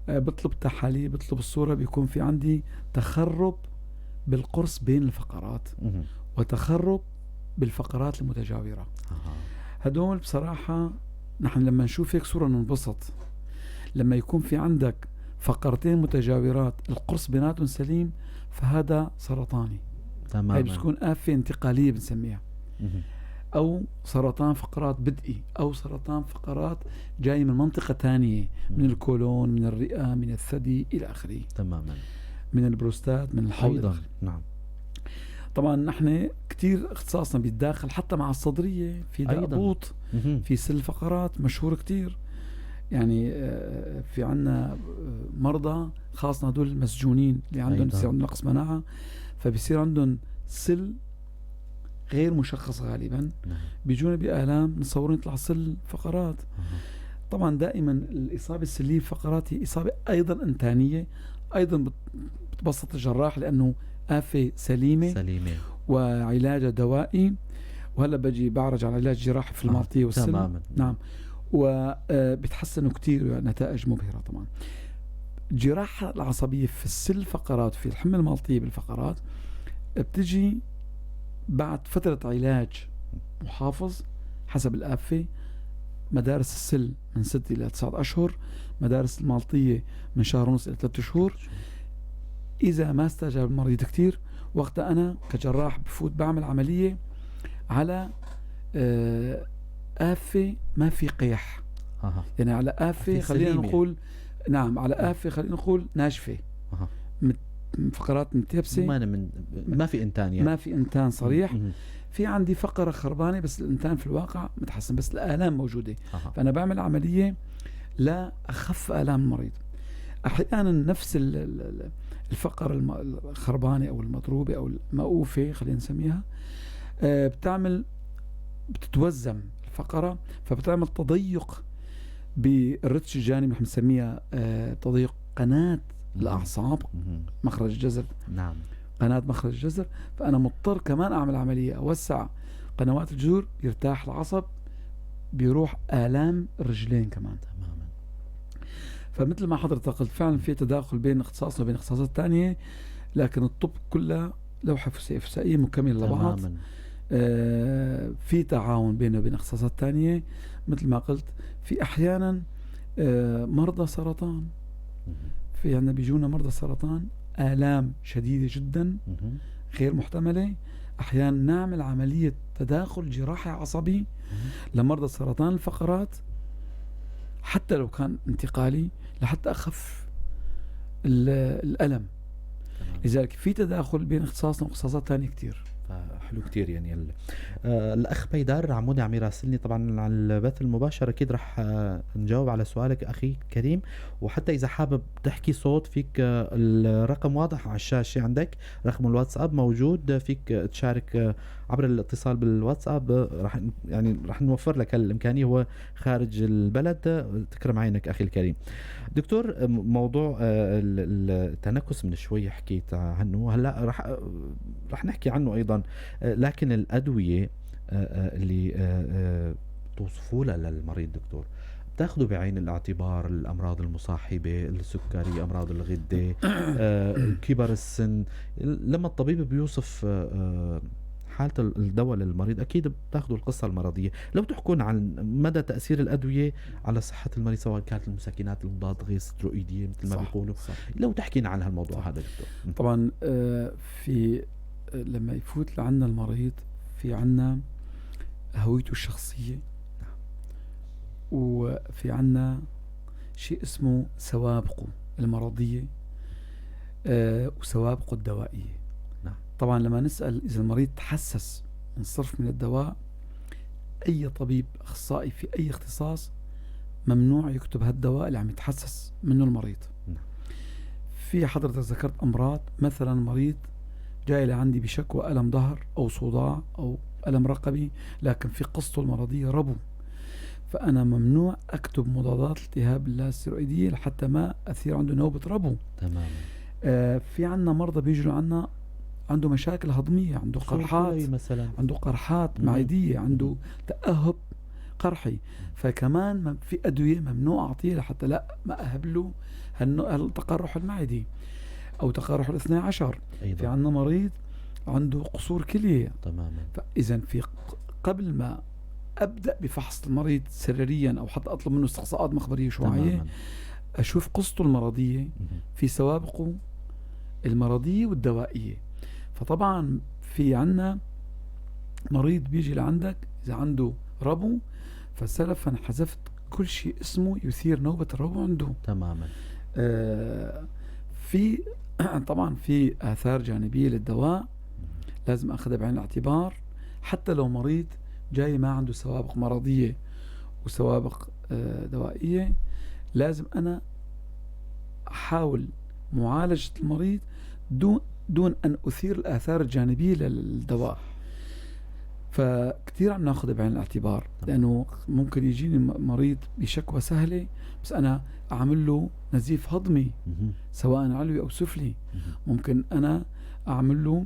بطلب تحاليل، بطلب الصورة، بيكون في عندي تخرب بالقرص بين الفقرات
مهم.
وتخرب بالفقرات المتجاورة. هدول بصراحة نحن لما نشوف هيك صورة ننبسط. لما يكون في عندك فقرتين متجاورات القرص بيناتهم سليم فهذا سرطاني. هاي
تماما.
بتكون آفة انتقالية بنسميها،
مهم.
أو سرطان فقرات بدئي، أو سرطان فقرات جاي من منطقة تانية، من الكولون، من الرئة، من الثدي إلى آخره،
تماما.
من البروستات، من الحوض إلى
ايضا.
آخره.
نعم.
طبعا نحن كتير اختصاصنا بيتداخل حتى مع الصدرية، في
أيضاً.
دأبوط،
مهم.
في سل فقرات مشهور كتير. يعني في عنا مرضى خاصة هدول المسجونين اللي عندهم
أيضاً.
بصير عندهم نقص مناعة، فبصير عندهم سل غير مشخص غالبا،
نعم.
بيجونا بآلام نصور يطلع سل فقرات.
أها.
طبعا دائما الإصابة السلية بفقرات هي إصابة أيضا إنتانية، أيضا بتبسط الجراح لأنه آفة سليمة
سليمة.
وعلاجها دوائي. وهلا بجي بعرج على علاج جراحي في المالطية والسل.
تماما.
نعم. وبتحسنوا كتير، نتائج مبهرة طبعا. الجراحة العصبية في السل فقرات، في الحمى المالطية بالفقرات، بتجي بعد فترة علاج محافظ حسب الآفة. مدارس السل من 6 إلى 9 أشهر، مدارس المالطية من شهر ونص إلى 3 شهور. إذا ما استجاب المريض كتير، وقتها أنا كجراح بفوت بعمل عملية على آفة ما في قيح.
أها.
يعني على آفة خلينا
سليمة.
نقول، نعم، على آفة خلينا نقول ناشفة.
أها.
فقرات متيبسة،
ما في إنتان يعني.
ما في إنتان صريح.
مهم.
في عندي فقرة خربانة بس الإنتان في الواقع متحسن، بس الآلام موجودة.
أها.
فأنا بعمل عملية لا أخف آلام المريض. أحيانا نفس الفقرة الخربانة أو المضروبة أو المؤوفة خلينا نسميها، بتتوزم الفقرة، فبتعمل تضيق بالرتش الجانبي، نحن بنسميها تضيق قناة الأعصاب،
مهم.
مخرج الجزر،
نعم.
قناة مخرج الجزر. فأنا مضطر كمان أعمل عملية أوسع قنوات الجذور، يرتاح العصب، بيروح آلام الرجلين كمان.
تماما.
فمثل ما حضرتك قلت فعلا في تداخل بين اختصاصنا وبين اختصاصات تانية، لكن الطب كلها لوحة فسائية مكملة لبعض.
تماما.
في تعاون بينه وبين اختصاصات تانية. مثل ما قلت في أحيانا مرضى سرطان،
مهم.
في عندنا بيجونا مرضى سرطان آلام شديدة جدا
مهم.
غير محتملة. أحيانا نعمل عملية تداخل جراحي عصبي لمرضى سرطان الفقرات حتى لو كان انتقالي، لحتى أخف الألم.
تمام.
لذلك في تداخل بين اختصاصنا واختصاصات تانية كتير.
حلو كتير يعني الأخ بيدار عمودي عم يراسلني طبعا على البث المباشر. أكيد رح نجاوب على سؤالك أخي كريم، وحتى إذا حابب تحكي صوت فيك الرقم واضح على الشاشة عندك، رقم الواتساب موجود، فيك تشارك عبر الاتصال بالواتساب. رح نوفر لك الإمكانية، هو خارج البلد. تكرم عينك أخي الكريم. دكتور، موضوع التنكس من شوي حكيت عنه، هلا رح نحكي عنه أيضا. لكن الأدوية اللي توصفوا لها للمريض دكتور، بتاخذوا بعين الاعتبار الأمراض المصاحبة، السكري، أمراض الغدة، كبر السن؟ لما الطبيب بيوصف حالة الدواء للمريض أكيد بتاخذوا القصة المرضية. لو تحكون عن مدى تأثير الأدوية على صحة المريض، سواء كانت المسكنات المضاد غير ستروئيدية مثل ما بيقولوا، لو تحكينا عن هالموضوع هذا دكتور.
طبعا في لما يفوت لعنا المريض في عنا هويته الشخصية، وفي عنا شيء اسمه سوابقه المرضية وسوابقه الدوائية.
نعم.
طبعا لما نسأل إذا المريض تحسس من صرف من الدواء، أي طبيب أخصائي في أي اختصاص ممنوع يكتب هالدواء اللي عم يتحسس منه المريض.
نعم.
في حضرتك ذكرت أمراض، مثلا مريض جاي لعندي بشكوى ألم ظهر أو صداع أو ألم رقبي، لكن في قصته المرضية ربو، فأنا ممنوع أكتب مضادات الالتهاب اللاستيرويدية لحتى ما أثير عنده نوبة ربو.
تماما.
في عنا مرضى بيجوا عنا عنده مشاكل هضمية، عنده قرحات
مثلا،
عنده قرحات
مم.
معدية، عنده تأهب قرحي، فكمان في أدوية ممنوع أعطيه لحتى لا ما أهب له التقرح المعدي أو تقرح الاثنى عشر.
أيضا.
في عنا مريض عنده قصور كلية.
تماما.
فإذا في قبل ما أبدأ بفحص المريض سريريا أو حتى أطلب منه استقصاءات مخبرية شعاعية،
تماما.
أشوف قصته المرضية في سوابقه المرضية والدوائية. فطبعا في عنا مريض بيجي لعندك إذا عنده ربو، فسلفا حذفت كل شيء اسمه يثير نوبة الربو عنده.
تماما.
في طبعا في آثار جانبية للدواء لازم أخذها بعين الاعتبار، حتى لو مريض جاي ما عنده سوابق مرضية وسوابق دوائية، لازم أنا أحاول معالجة المريض دون أن أثير الآثار الجانبية للدواء. فكتير عم ناخذ بعين الاعتبار، لأنه ممكن يجيني مريض بشكوى سهلة بس أنا أعمل له نزيف هضمي سواء علوي أو سفلي. ممكن أنا أعمل له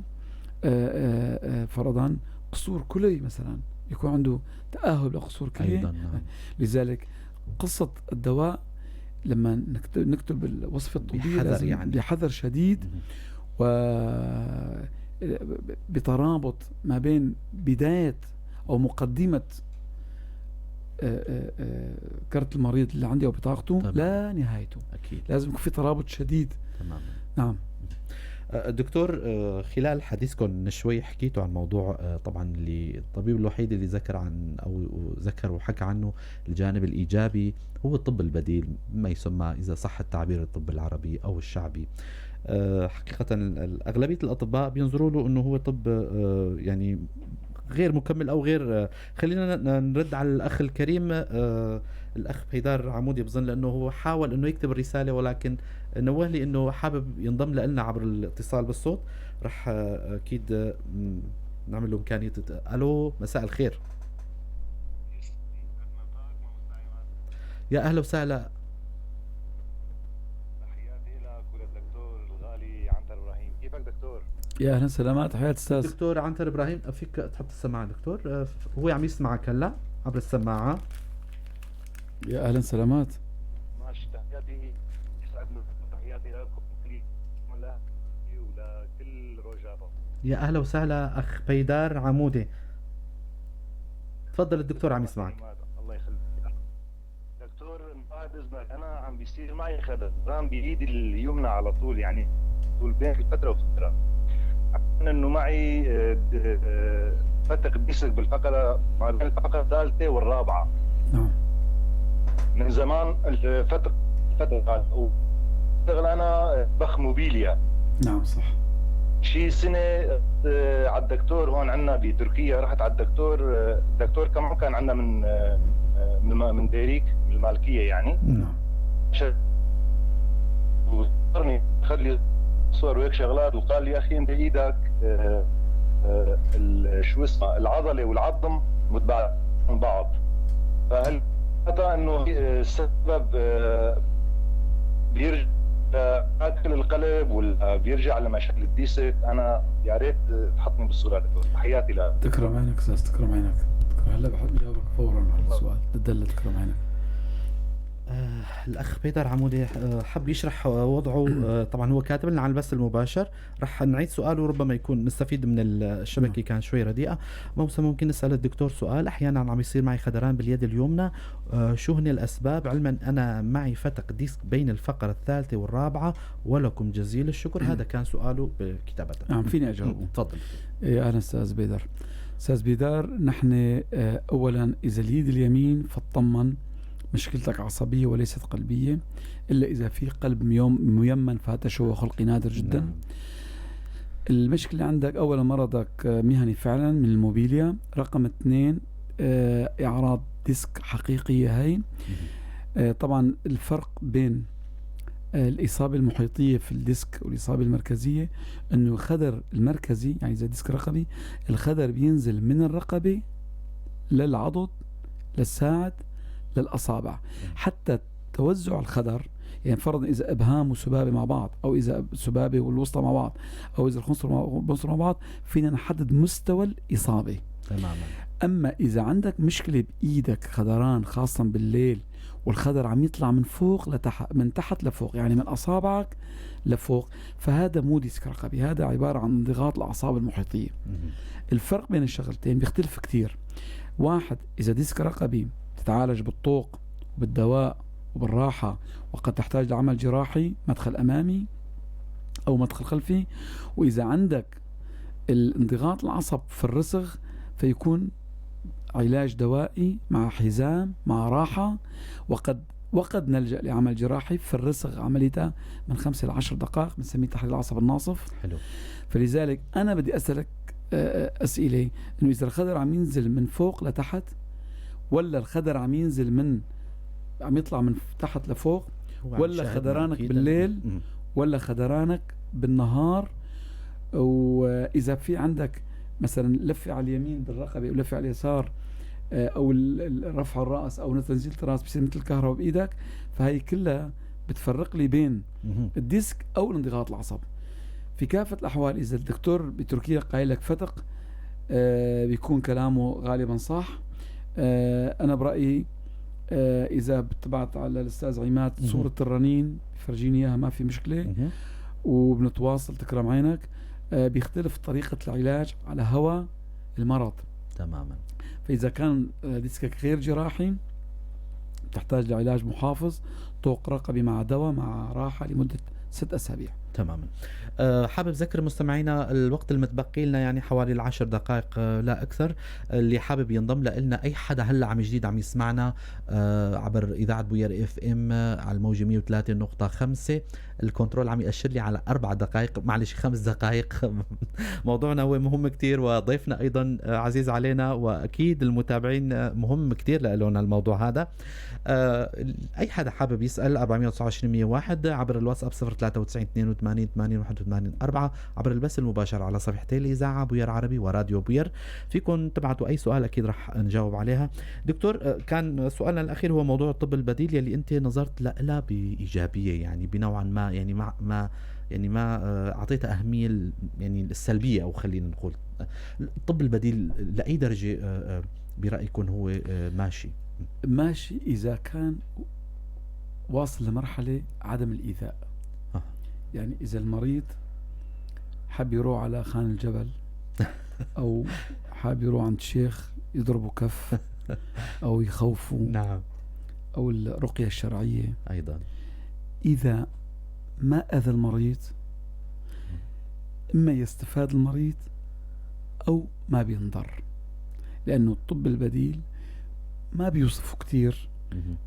فرضا قصور كلي مثلا، يكون عنده تأهب لقصور كلي.
أيضا. نعم.
لذلك قصة الدواء لما نكتب الوصفة الطبية لازم
يعني
بحذر شديد بترابط ما بين بداية أو مقدمة كرت المريض اللي عندي أو بطاقته لا نهايته.
أكيد
لازم يكون في ترابط شديد.
تماما.
نعم.
دكتور، خلال حديثكم شوي حكيتوا عن موضوع طبعا اللي الطبيب الوحيد اللي ذكر عن أو ذكر وحكى عنه الجانب الإيجابي هو الطب البديل، ما يسمى إذا صح التعبير الطب العربي أو الشعبي. حقيقة أغلبية الأطباء بينظروا له أنه هو طب يعني غير مكمل أو غير. خلينا نرد على الأخ الكريم الأخ بيدار عمودي، بظن لأنه هو حاول أنه يكتب الرسالة ولكن نوه لي أنه حابب ينضم لنا عبر الاتصال بالصوت. رح أكيد نعمل له إمكانية. ألو، مساء الخير. يا أهلا وسهلا.
دكتور،
يا اهلا سلامات، حياة استاذ
دكتور عنتر ابراهيم. فيك تحط السماعه دكتور؟ هو عم يسمعك هلا عبر السماعه.
يا اهلا سلامات.
ماشي، تحياتي يسعدنا، تحياتي لكم ولكل روجافا.
يا اهلا وسهلا اخ بيدار عمودي، تفضل الدكتور عم يسمعك.
الله يخليك دكتور، بعد اذنك انا عم بيصير معي خدران بايدي اليمنى على طول، يعني طول بين فتره وفتره، انه معي فتق ديسك بالفقره ما بين الفقره الثالثه والرابعه.
نعم.
من زمان الفتق واشتغل انا بخ موبيليا.
نعم صح.
شي سنه على الدكتور هون عندنا بتركيا، رحت على الدكتور كمان كان عندنا من ديريك من المالكيه يعني.
نعم.
وصارني اخذ لي صور وهيك شغلات وقال لي يا اخي انت ايدك شو اسمه العضله والعظم متباعد من بعض، فهل هذا انه السبب بيرجع لأكل القلب ولا بيرجع لمشاكل الديسك؟ انا يا ريت تحطني بالصوره دكتور. تحياتي لك.
تكرم عينك استاذ، تكرم عينك. هلا بحب جاوبك فورا على السؤال. تدلل، تكرم عينك.
الأخ بيدر عمودي حب يشرح وضعه. طبعا هو كاتب لنا على البث المباشر، رح نعيد سؤاله وربما يكون نستفيد من الشبكة كان شوي رديئة. ممكن نسأل الدكتور سؤال. أحيانا عم يصير معي خدران باليد اليمنى، شو هن الأسباب؟ علما أنا معي فتق ديسك بين الفقرة الثالثة والرابعة، ولكم جزيل الشكر. هذا كان سؤاله بكتابة.
نعم فيني أجاوبه.
تفضل.
يا أهلا أستاذ بيدر. أستاذ بيدر، نحن أولا إذا اليد اليمين فاطمن مشكلتك عصبية وليست قلبية، إلا إذا في قلب ميمن، فهذا شو خلقي نادر جدا.
نعم.
المشكلة عندك أولا مرضك مهني فعلا من الموبيليا. رقم 2 إعراض ديسك حقيقية هاي. طبعا الفرق بين الإصابة المحيطية في الديسك والإصابة المركزية أنه الخدر المركزي، يعني إذا ديسك رقبي، الخدر بينزل من الرقبة للعضد للساعد للأصابع. حتى توزع الخدر، يعني فرضا إذا إبهام وسبابة مع بعض، أو إذا سبابة والوسطى مع بعض، أو إذا الخنصر والبنصر مع بعض، فينا نحدد مستوى الإصابة
تماما.
أما إذا عندك مشكلة بإيدك، خدران خاصة بالليل، والخدر عم يطلع من فوق لتحت، من تحت لفوق، يعني من أصابعك لفوق، فهذا مو ديسك رقبي، هذا عبارة عن انضغاط الأعصاب المحيطية. الفرق بين الشغلتين بيختلف كتير. واحد إذا ديسك رقبي تتعالج بالطوق وبالدواء وبالراحة، وقد تحتاج لعمل جراحي، مدخل أمامي أو مدخل خلفي. وإذا عندك الانضغاط العصب في الرسغ، فيكون علاج دوائي مع حزام مع راحة، وقد نلجأ لعمل جراحي في الرسغ، عمليته من 5 إلى 10 دقائق، بنسميه تحرير العصب الناصف.
حلو.
فلذلك أنا بدي أسألك أسئلة، إنه إذا الخدر عم ينزل من فوق لتحت، ولا الخدر عم ينزل عم يطلع من تحت لفوق، ولا خدرانك بالليل، ولا خدرانك بالنهار. وإذا في عندك مثلا لفة على اليمين بالرقبة ولفة على اليسار، أو رفع الرأس أو تنزيل الرأس بصير مثل الكهرباء بإيدك، فهي كلها بتفرق لي بين الديسك أو الانضغاط العصب. في كافة الأحوال إذا الدكتور بتركيا قايل لك فتق، بيكون كلامه غالبا صح. أنا برأيي إذا بتبعت على الأستاذ عماد صورة الرنين بفرجيني إياها، ما في مشكلة، وبنتواصل، تكرم عينك. بيختلف طريقة العلاج على هوى المرض
تماما.
فإذا كان ديسكك غير جراحي، تحتاج لعلاج محافظ، طوق رقبي مع دواء مع راحة لمدة 6 أسابيع.
تماما. حابب ذكر مستمعينا الوقت المتبقي لنا يعني حوالي 10 دقائق لا أكثر. اللي حابب ينضم لنا، أي حدا هلا عم جديد عم يسمعنا عبر إذاعة بوير FM على الموجة 103.5، الكنترول عم يأشر لي على 4 دقائق، معلش 5 دقائق. موضوعنا هو مهم كتير، وضيفنا أيضا عزيز علينا، وأكيد المتابعين مهم كتير لنا الموضوع هذا. أي حدا حابب يسأل 429-101 عبر الواتساب 093-82-80-81-4 عبر البث المباشر على صفحتي الإذاعة بوير عربي وراديو بوير. فيكم تبعتوا أي سؤال أكيد رح نجاوب عليها. دكتور، كان سؤالنا الأخير هو موضوع الطب البديل يلي أنت نظرت لها بإيجابية، يعني بنوعا ما، يعني ما أعطيتها أهمية يعني السلبية، أو خلينا نقول الطب البديل لأي درجة برأيكم هو ماشي إذا كان واصل لمرحلة عدم الإيذاء. يعني إذا المريض حاب يروح على خان الجبل، أو حاب يروح عند شيخ يضربه كف أو يخوفه، نعم،
أو الرقية الشرعية
أيضا،
إذا ما أذى المريض، إما يستفاد المريض أو ما بينضر، لأنه الطب البديل ما بيوصفوا كتير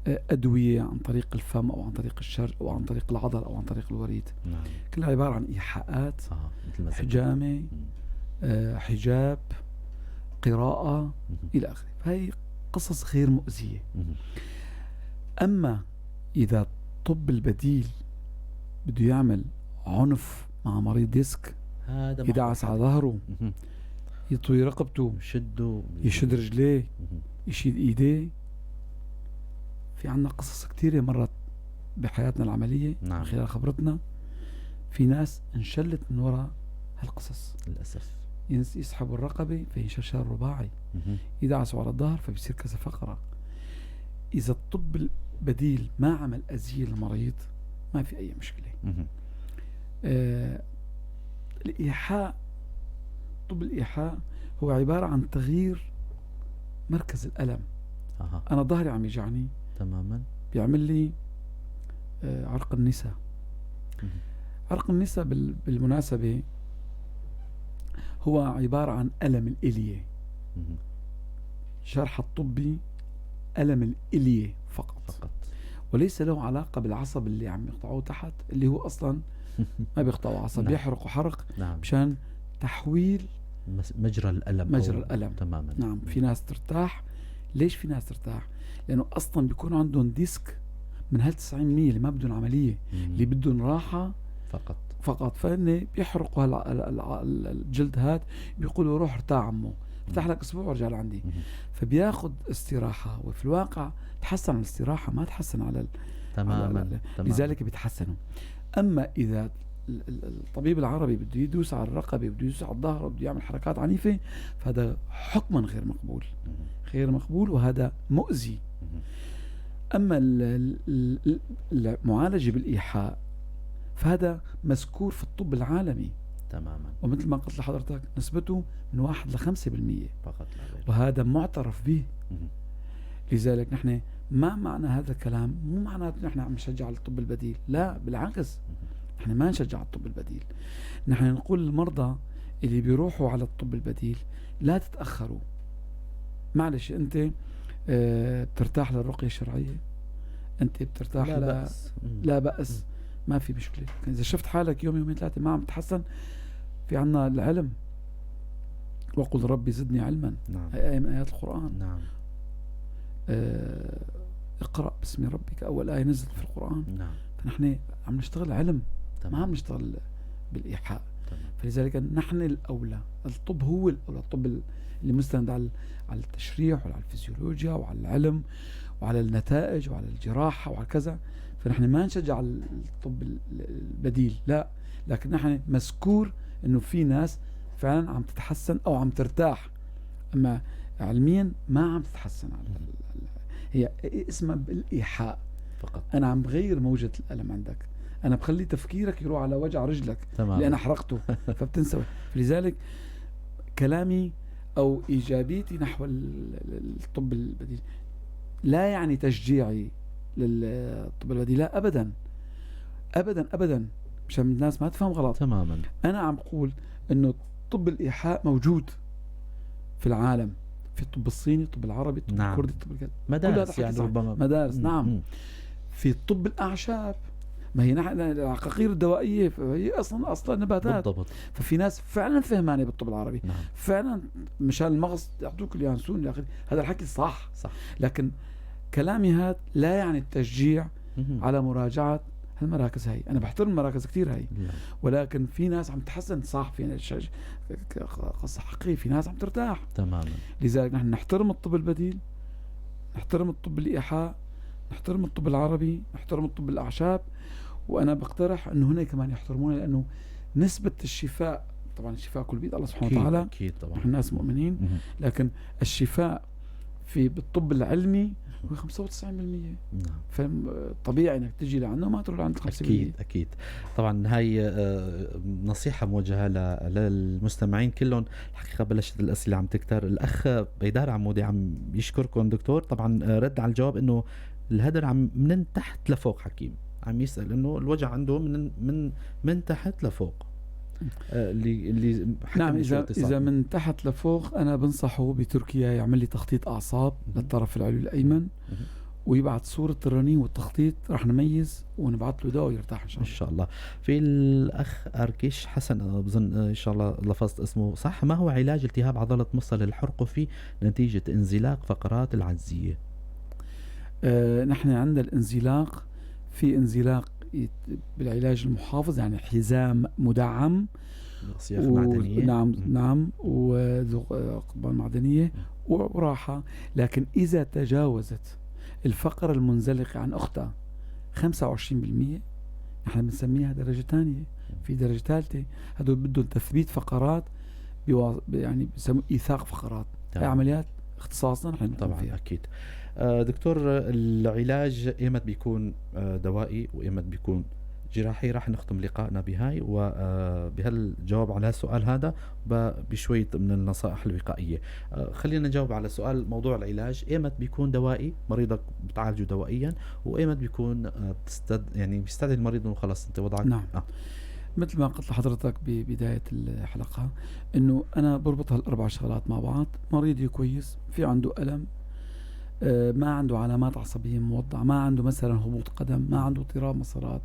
أدوية عن طريق الفم أو عن طريق الشرج أو عن طريق العضل أو عن طريق الوريد.
نعم.
كلها عبارة عن إيحاءات، حجامة، حجاب، قراءة إلى آخره. فهي قصص غير مؤذية. أما إذا الطب البديل بده يعمل عنف مع مريض ديسك، يدعس على ظهره، يطوي رقبته، يشد رجليه، يشيل ايديه. في عنا قصص كتيرة مرت بحياتنا العملية،
نعم،
من خلال خبرتنا. في ناس انشلت من وراء هالقصص
للأسف.
يسحبوا الرقبة فينشل رباعي، يدعسوا على الظهر فبيصير كذا فقرة. إذا الطب البديل ما عمل أذية للمريض، ما في أي مشكلة. الإيحاء، طب الإيحاء هو عبارة عن تغيير مركز الألم. أنا ظهري عم يجعني،
تماما،
بيعمل لي عرق النساء. عرق النساء بالمناسبة هو عبارة عن ألم الإلية. شرح الطبي ألم الإلية فقط،
فقط.
وليس له علاقة بالعصب اللي عم يقطعوه تحت، اللي هو أصلا ما بيقطعوا عصب،
نعم.
بيحرقوا حرق
نعم.
مشان تحويل
مجرى الألم.
مجرى الألم.
تماما.
نعم. في ناس ترتاح. ليش في ناس ترتاح؟ لأنه أصلا بيكون عندهم ديسك من هال 90% اللي ما بدهم عملية، اللي بدهم راحة فقط. فإن بيحرقوا الجلد هاد، بيقولوا روح ارتاح عمو، ارتاح لك أسبوع ورجع لعندي. فبياخد استراحة، وفي الواقع تحسن على الاستراحة، ما تحسن على
تماما.
لذلك بيتحسنوا. أما إذا الطبيب العربي بده يدوس على الرقبة، بده يدوس على الظهر، بده يعمل حركات عنيفة، فهذا حكما غير مقبول، وهذا مؤذي. أما المعالجة بالإيحاء فهذا مذكور في الطب العالمي
تماما،
ومثل ما قلت لحضرتك نسبته من 1 ل 5%
فقط لا غير.
وهذا معترف به. لذلك نحن ما معنى هذا الكلام مو معناته نحن عم نشجع الطب البديل، لا بالعكس، نحن ما نشجع الطب البديل. نحن نقول للمرضى اللي بيروحوا على الطب البديل لا تتأخروا. معلش انت بترتاح للرقية الشرعية، انت بترتاح لا بأس، ما في مشكلة. إذا شفت حالك يوم يومين ثلاثة ما عم تتحسن، في عنا العلم، وقل ربي زدني علما.
نعم.
آية من آيات القرآن.
نعم.
اقرأ باسم ربك، أول آية نزلت في القرآن.
نعم.
فنحن عم نشتغل علم،
تمام.
ما عم نشتغل بالإيحاء.
تمام.
فلذلك نحن الأولى، الطب هو الأولى، الطب اللي مستند على التشريح وعلى الفسيولوجيا وعلى العلم وعلى النتائج وعلى الجراحة وعلى كذا. فنحن ما نشجع الطب البديل، لا، لكن نحن مذكور انه في ناس فعلا عم تتحسن او عم ترتاح، اما علميا ما عم تتحسن. هي اسمها بالإيحاء
فقط.
انا عم بغير موجة الألم عندك، انا بخلي تفكيرك يروح على وجع رجلك اللي انا حرقته فبتنسى. فلذلك كلامي او ايجابيتي نحو الطب البديل لا يعني تشجيعي للطب البديل، لا ابدا ابدا ابدا، مشان الناس ما تفهم غلط
تماما.
انا عم بقول انه طب الإيحاء موجود في العالم، في الطب الصيني، الطب العربي، الطب
نعم.
الكردي، الطب الكذا،
مدارس يعني ربما
مدارس. نعم. في طب الأعشاب، ما هي نحن العقاقير الدوائية هي أصلا نباتات.
بالضبط.
ففي ناس فعلا فهمانة بالطب العربي.
نعم.
فعلا مشان المغص يعطوك اليانسون، هذا الحكي صح. لكن كلامي هذا لا يعني التشجيع على مراجعة هالمراكز. هاي أنا بحترم المراكز كتير هاي، ولكن في ناس عم تحسن، صح، في قصة حقيقية، في ناس عم ترتاح
تماما.
لذلك نحن نحترم الطب البديل، نحترم الطب الإيحاء، نحترم الطب العربي، نحترم الطب الأعشاب. وأنا بقترح أنه هنا كمان يحترمونا، لأنه نسبة الشفاء، طبعا الشفاء كل بيد الله سبحانه وتعالى،
أكيد طبعا،
نحن ناس مؤمنين، لكن الشفاء بالطب العلمي هو 95%.
نعم.
فطبيعي انك تجي لعنده ما تروح لعند 5%.
اكيد. طبعا هاي نصيحه موجهه للمستمعين كلهم. الحقيقه بلشت الاسئله عم تكتر. الاخ بيدار عمودي عم يشكركم دكتور. طبعا رد على الجواب انه الهدر عم من تحت لفوق. حكيم عم يسال انه الوجع عنده من تحت لفوق. اللي
نعم. اذا من تحت لفوق انا بنصحه بتركيا يعمل لي تخطيط اعصاب للطرف العلوي الايمن، ويبعت صورة الرنين والتخطيط، رح نميز ونبعت له دواء ويرتاح إن شاء الله. في الأخ أركيش حسن، أنا بظن إن شاء الله لفظت اسمه صح. ما هو علاج التهاب عضلة مفصل الحرقفي نتيجة انزلاق فقرات العجزية؟ نحن عندنا الانزلاق، في انزلاق بالعلاج المحافظ، يعني حزام مدعم،
أصياف معدنية.
نعم وقضبان معدنية وراحة. لكن إذا تجاوزت الفقرة المنزلقة عن أختها 25%، نحن بنسميها درجة ثانية. في درجة ثالثة هدول بدهم تثبيت فقرات، يعني بيسموه إيثاق فقرات. هي عمليات اختصاصنا نحن
طبعا
فيها.
أكيد. دكتور، العلاج إيمت بيكون دوائي وإيمت بيكون جراحي؟ راح نختم لقائنا بهاي وبهالجواب على السؤال هذا بشوية من النصائح الوقائية. خلينا نجاوب على سؤال موضوع العلاج. ايمت بيكون دوائي، مريضك بتعالجه دوائيا، وايمت بيكون يعني بيستدعي المريض انه خلص انت وضعك.
نعم. مثل ما قلت لحضرتك ببداية الحلقة انه انا بربط هالاربع شغلات مع بعض. مريضي كويس، في عنده ألم، ما عنده علامات عصبية موضعة، ما عنده مثلا هبوط قدم، ما عنده اضطراب مسارات،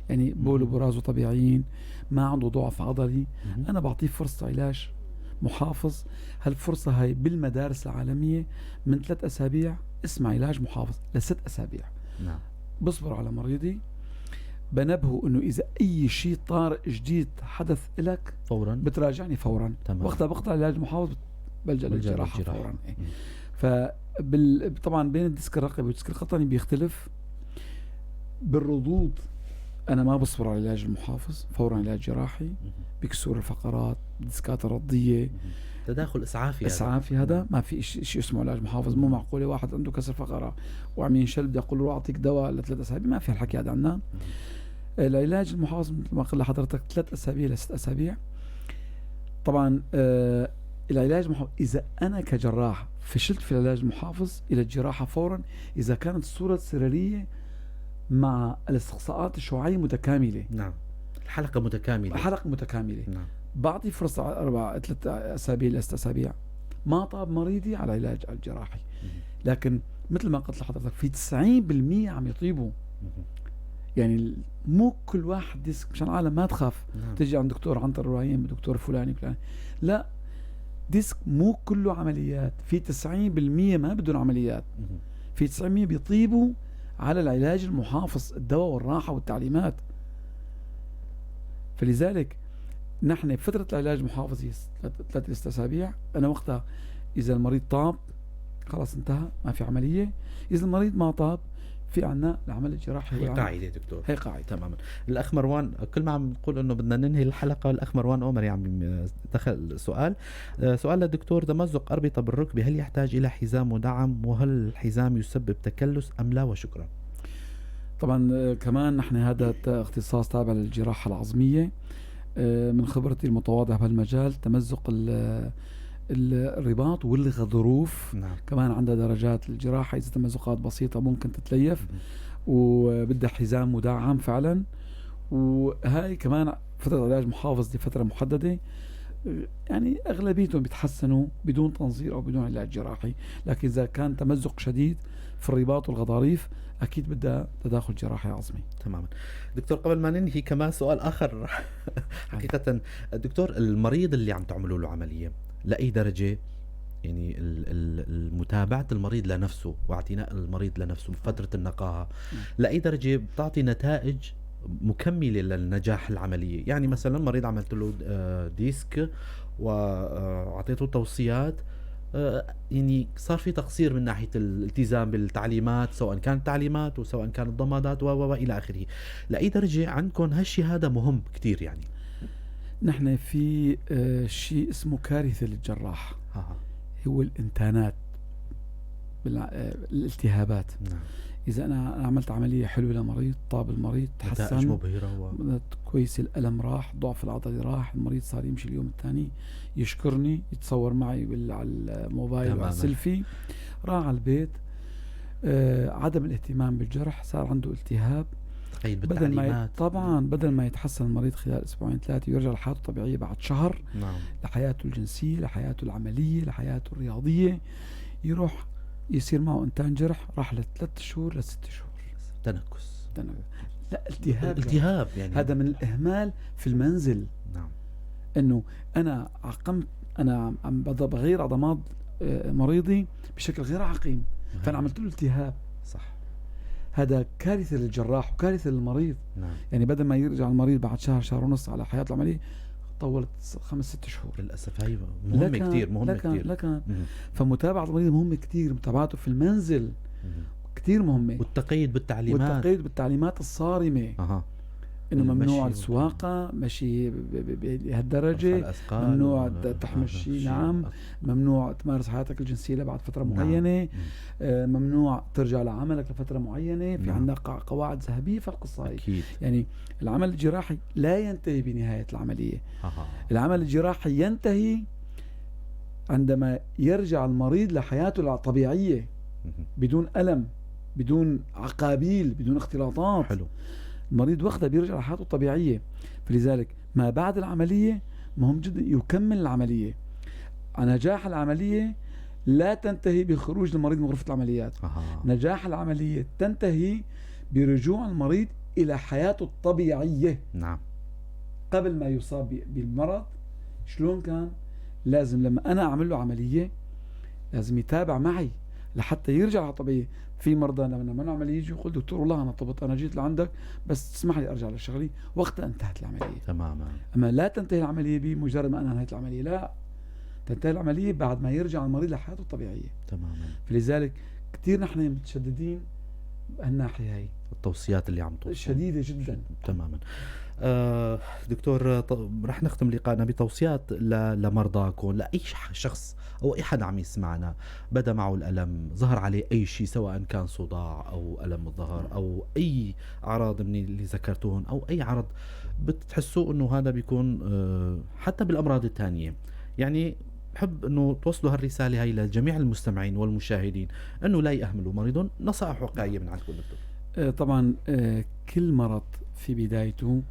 يعني بوله برازه طبيعيين، ما عنده ضعف عضلي، أنا بعطيه فرصة علاج محافظ. هالفرصة هاي بالمدارس العالمية من 3 أسابيع اسمها علاج محافظ ل6 أسابيع.
نعم.
بصبر على مريضي، بنبهه انه اذا اي شيء طارئ جديد حدث لك
فورا
بتراجعني فورا.
تمام.
وقتها بقطع علاج محافظ، بلجأ للجراحة فورا. طبعا بين الديسك الرقبي والديسك القطني بيختلف بالردود. انا ما بصبر على العلاج المحافظ، فورا علاج جراحي بكسور الفقرات، الديسكات الرضية،
تداخل
اسعافي. هذا ما في شيء اسمه علاج محافظ. مو معقوله واحد عنده كسر فقره وعم ينشل بدي اقول له اعطيك دواء ل3 اسابيع، ما في الحكي هذا عندنا. العلاج المحافظ مثل ما قلت لحضرتك 3 اسابيع ل6 اسابيع. طبعا العلاج المحافظ اذا انا كجراح فشلت في العلاج المحافظ الى الجراحه فورا اذا كانت الصوره السريريه مع الاستقصاءات الشعاعيه متكامله.
نعم. الحلقه متكامله.
حلقه متكامله.
نعم. بعطي
فرصة 3 أسابيع ل6 أسابيع. ما طاب مريضي على العلاج الجراحي، لكن مثل ما قلت لحضرتك في 90% عم يطيبوا. يعني مو كل واحد ديسك، مشان العالم ما تخاف.
نعم.
تجي عند دكتور عنتر الروايين، دكتور فلاني، لا، ديسك مو كله عمليات. في 90% ما بدون عمليات، في 90% بيطيبوا على العلاج المحافظ، الدواء والراحة والتعليمات. فلذلك نحن فترة العلاج المحافظ 3 أسابيع. أنا وقتها إذا المريض طاب خلاص انتهى، ما في عملية. إذا المريض ما طاب في عنا العمل الجراحي.
هي قاعدة دكتور،
هي قاعدة
تماما. الأخ مروان، كل ما عم نقول إنه بدنا ننهي الحلقة، الأخ مروان عمر عم دخل سؤال للدكتور: تمزق أربطة بالركبة هل يحتاج إلى حزام ودعم؟ وهل الحزام يسبب تكلس أم لا؟ وشكرا.
طبعا كمان نحن هذا اختصاص تابع للجراحة العظمية. من خبرتي المتواضعة بهالمجال، تمزق الرباط والغضروف.
نعم.
كمان عندها درجات الجراحة. إذا تمزقات بسيطة ممكن تتليف وبدها حزام مدعم فعلا. وهاي كمان فترة علاج محافظ لفترة محددة. يعني أغلبيتهم بيتحسنوا بدون تنظير أو بدون علاج جراحي. لكن إذا كان تمزق شديد في الرباط والغضاريف أكيد بدها تداخل جراحي عظمي.
تماما. دكتور، قبل ما ننهي كمان سؤال آخر حقيقة الدكتور، المريض اللي عم تعملوا له عملية لأي درجة، يعني متابعة المريض لنفسه واعتناء المريض لنفسه فترة النقاهة لأي درجة بتعطي نتائج مكملة للنجاح العملية؟ يعني مثلا مريض عملت له ديسك وعطيته توصيات، يعني صار في تقصير من ناحية الالتزام بالتعليمات، سواء كانت تعليمات وسواء كانت ضمادات وإلى آخره. لأي درجة عندكم هالشي هذا مهم كتير؟ يعني
نحن في شيء اسمه كارثة للجراح، هو الانتانات، الالتهابات.
نعم.
إذا أنا عملت عملية حلوة لمريض، طاب المريض، تحسن
مبهرة
كويس، الألم راح، ضعف العضلي راح، المريض صار يمشي اليوم الثاني، يشكرني، يتصور معي على الموبايل وعلى السيلفي، راح على البيت. عدم الاهتمام بالجرح، صار عنده التهاب. بدل ما يتحسن المريض خلال 2-3 ويرجع لحياته الطبيعية بعد شهر.
نعم.
لحياته الجنسية، لحياته العملية، لحياته الرياضية، يروح يصير معه انتان جرح راح ل3 شهور ل6 شهور.
تنكس.
لا، التهاب يعني. هذا من الإهمال في المنزل.
نعم.
انه انا انا عم بغير عضمات مريضي بشكل غير عقيم، فانا عملت له التهاب.
صح.
هذا كارثة للجراح وكارثة للمريض.
نعم.
يعني بدل ما يرجع المريض بعد شهر ونص على حياته العملية، طولت 5-6 شهور.
للأسف هي مهمة كتير.
لكن فمتابعة المريض مهمة كتير، متابعته في المنزل كتير مهمة،
والتقييد بالتعليمات
الصارمة. إنه ممنوع السواقة، مشي بهالدرجة، ممنوع تحمل شيء. نعم. ممنوع تمارس حياتك الجنسية لبعد فترة معينة. ممنوع ترجع لعملك لفترة معينة. في عندنا قواعد ذهبية في القصة هي. يعني العمل الجراحي لا ينتهي بنهاية العملية. العمل الجراحي ينتهي عندما يرجع المريض لحياته الطبيعية بدون ألم، بدون عقابيل، بدون اختلاطات.
حلو.
المريض وقتها بيرجع لحياته الطبيعية. فلذلك ما بعد العملية مهم جدا يكمل العملية. نجاح العملية لا تنتهي بخروج المريض من غرفة العمليات. نجاح العملية تنتهي برجوع المريض إلى حياته الطبيعية.
نعم.
قبل ما يصاب بالمرض شلون كان؟ لازم لما أنا أعمل له عملية لازم يتابع معي لحتى يرجع على طبيعي. في مرضى لما نعمل عملية يجي يقول دكتور والله أنا طبت، أنا جيت لعندك بس تسمح لي أرجع لشغلي، وقتها انتهت العملية
تماما.
أما لا تنتهي العملية بمجرد ما أنا انهيت العملية، لا، تنتهي العملية بعد ما يرجع المريض لحياته الطبيعية.
تماما.
فلذلك كثير نحن متشددين بهالناحية هاي،
التوصيات اللي عم توصل
شديدة جدا.
تماما. دكتور، رح نختم لقائنا بتوصيات لمرضاكم، لأي شخص أو أي حد عم يسمعنا بدأ معه الألم، ظهر عليه أي شيء سواء كان صداع أو ألم الظهر أو أي أعراض من اللي ذكرتوهم أو أي عرض بتحسوا أنه هذا بيكون حتى بالأمراض الثانية، يعني بحب أنه توصلوا هالرسالة هاي لجميع المستمعين والمشاهدين أنه لا يأهملوا مريضهم. نصائح واقعية من عندكم دكتور.
طبعا كل مرض في بدايته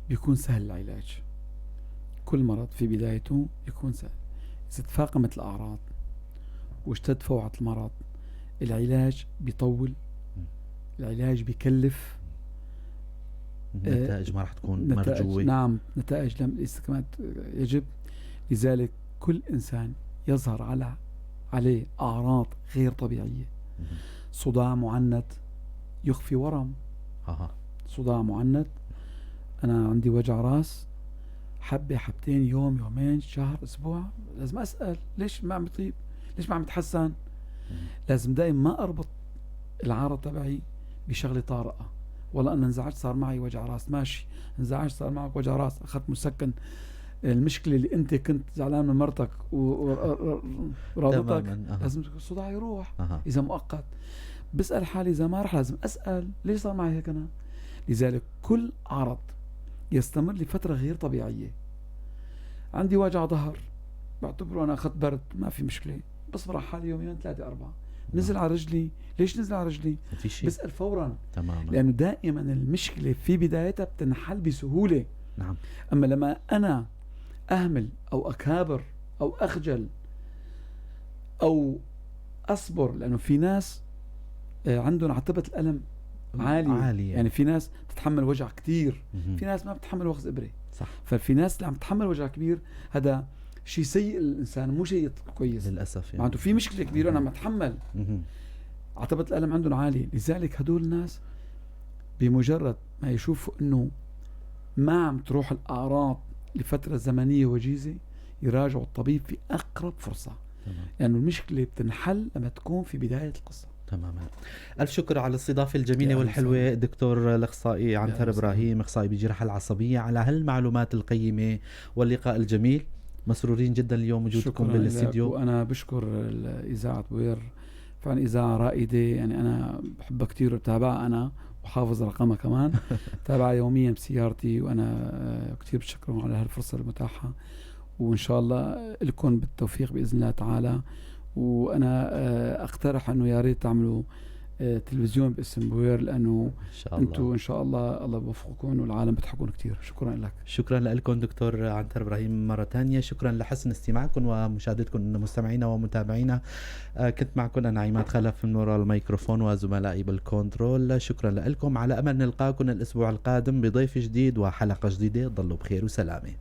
بيكون سهل العلاج. كل مرض في بدايته يكون سهل. إذا تفاقمت الأعراض واشتد فوعة المرض العلاج بيطول، العلاج بيكلف،
النتائج ما راح تكون مرجوة.
نعم، نتائج لم كما يجب. لذلك كل إنسان يظهر عليه أعراض غير طبيعية، صداع معنت يخفي ورم، صداع معنت، أنا عندي وجع راس، حبة حبتين، يوم يومين شهر أسبوع، لازم أسأل ليش ما عم يطيب، ليش ما عم يتحسن. لازم دائما ما أربط العارض تبعي بشغلة طارئة. والله أنا انزعجت صار معي وجع راس، ماشي، انزعجت صار معك وجع راس، أخذت مسكن، المشكلة اللي أنت كنت زعلان من مرتك ورابطك لازم الصداع يروح. إذا مؤقت بسأل حالي، إذا ما رح لازم أسأل ليش صار معي هيك أنا. لذلك كل عرض يستمر لفترة غير طبيعية، عندي وجع ظهر بعتبره أنا أخذت برد ما في مشكلة، بصبر على حالي يومين 3 4، نزل على رجلي، ليش نزل على رجلي؟ بسأل فورا.
تماما.
لأنه دائما المشكلة في بدايتها بتنحل بسهولة.
نعم.
أما لما أنا أهمل أو أكابر أو أخجل أو أصبر، لأنه في ناس عندهم عتبة الألم عالية. يعني في ناس تتحمل وجع كتير، في ناس ما بتحمل وخز إبرة.
صح.
ففي ناس اللي عم تتحمل وجع كبير هذا شيء سيء للإنسان، مو شيء كويس
للأسف. يعني
معناته في مشكلة كبيرة أنا ما أتحمل. عتبة الألم عندهم عالية. لذلك هدول الناس بمجرد ما يشوفوا إنه ما عم تروح الأعراض لفترة زمنية وجيزة يراجعوا الطبيب في أقرب فرصة. لأنه يعني المشكلة بتنحل لما تكون في بداية القصة.
تماما. ألف شكر على الاستضافة الجميلة والحلوة دكتور الأخصائي عنتر إبراهيم، أخصائي بالجراحة العصبية، على هالمعلومات القيمة واللقاء الجميل. مسرورين جدا اليوم وجودكم بالاستديو.
وأنا بشكر إذاعة بوير، فعلا إذاعة رائدة، يعني أنا بحبها كتير وبتابعها أنا وحافظ رقمها كمان تابعها يوميا بسيارتي، وأنا كتير بشكرهم على هالفرصة المتاحة، وإن شاء الله لكم بالتوفيق بإذن الله تعالى. وأنا أقترح أنه يا ريت تعملوا تلفزيون باسم بوير، لأنه أنتوا إن شاء الله الله بوفقكم والعالم بتحبون كتير. شكرا لك.
شكرا لكم دكتور عنتر إبراهيم مرة تانية. شكرا لحسن استماعكم ومشاهدتكم مستمعينا ومتابعينا. كنت معكم أنا عماد خلف من وراء الميكروفون وزملائي بالكنترول. شكرا لكم، على أمل نلقاكم الأسبوع القادم بضيف جديد وحلقة جديدة. ضلوا بخير وسلامة.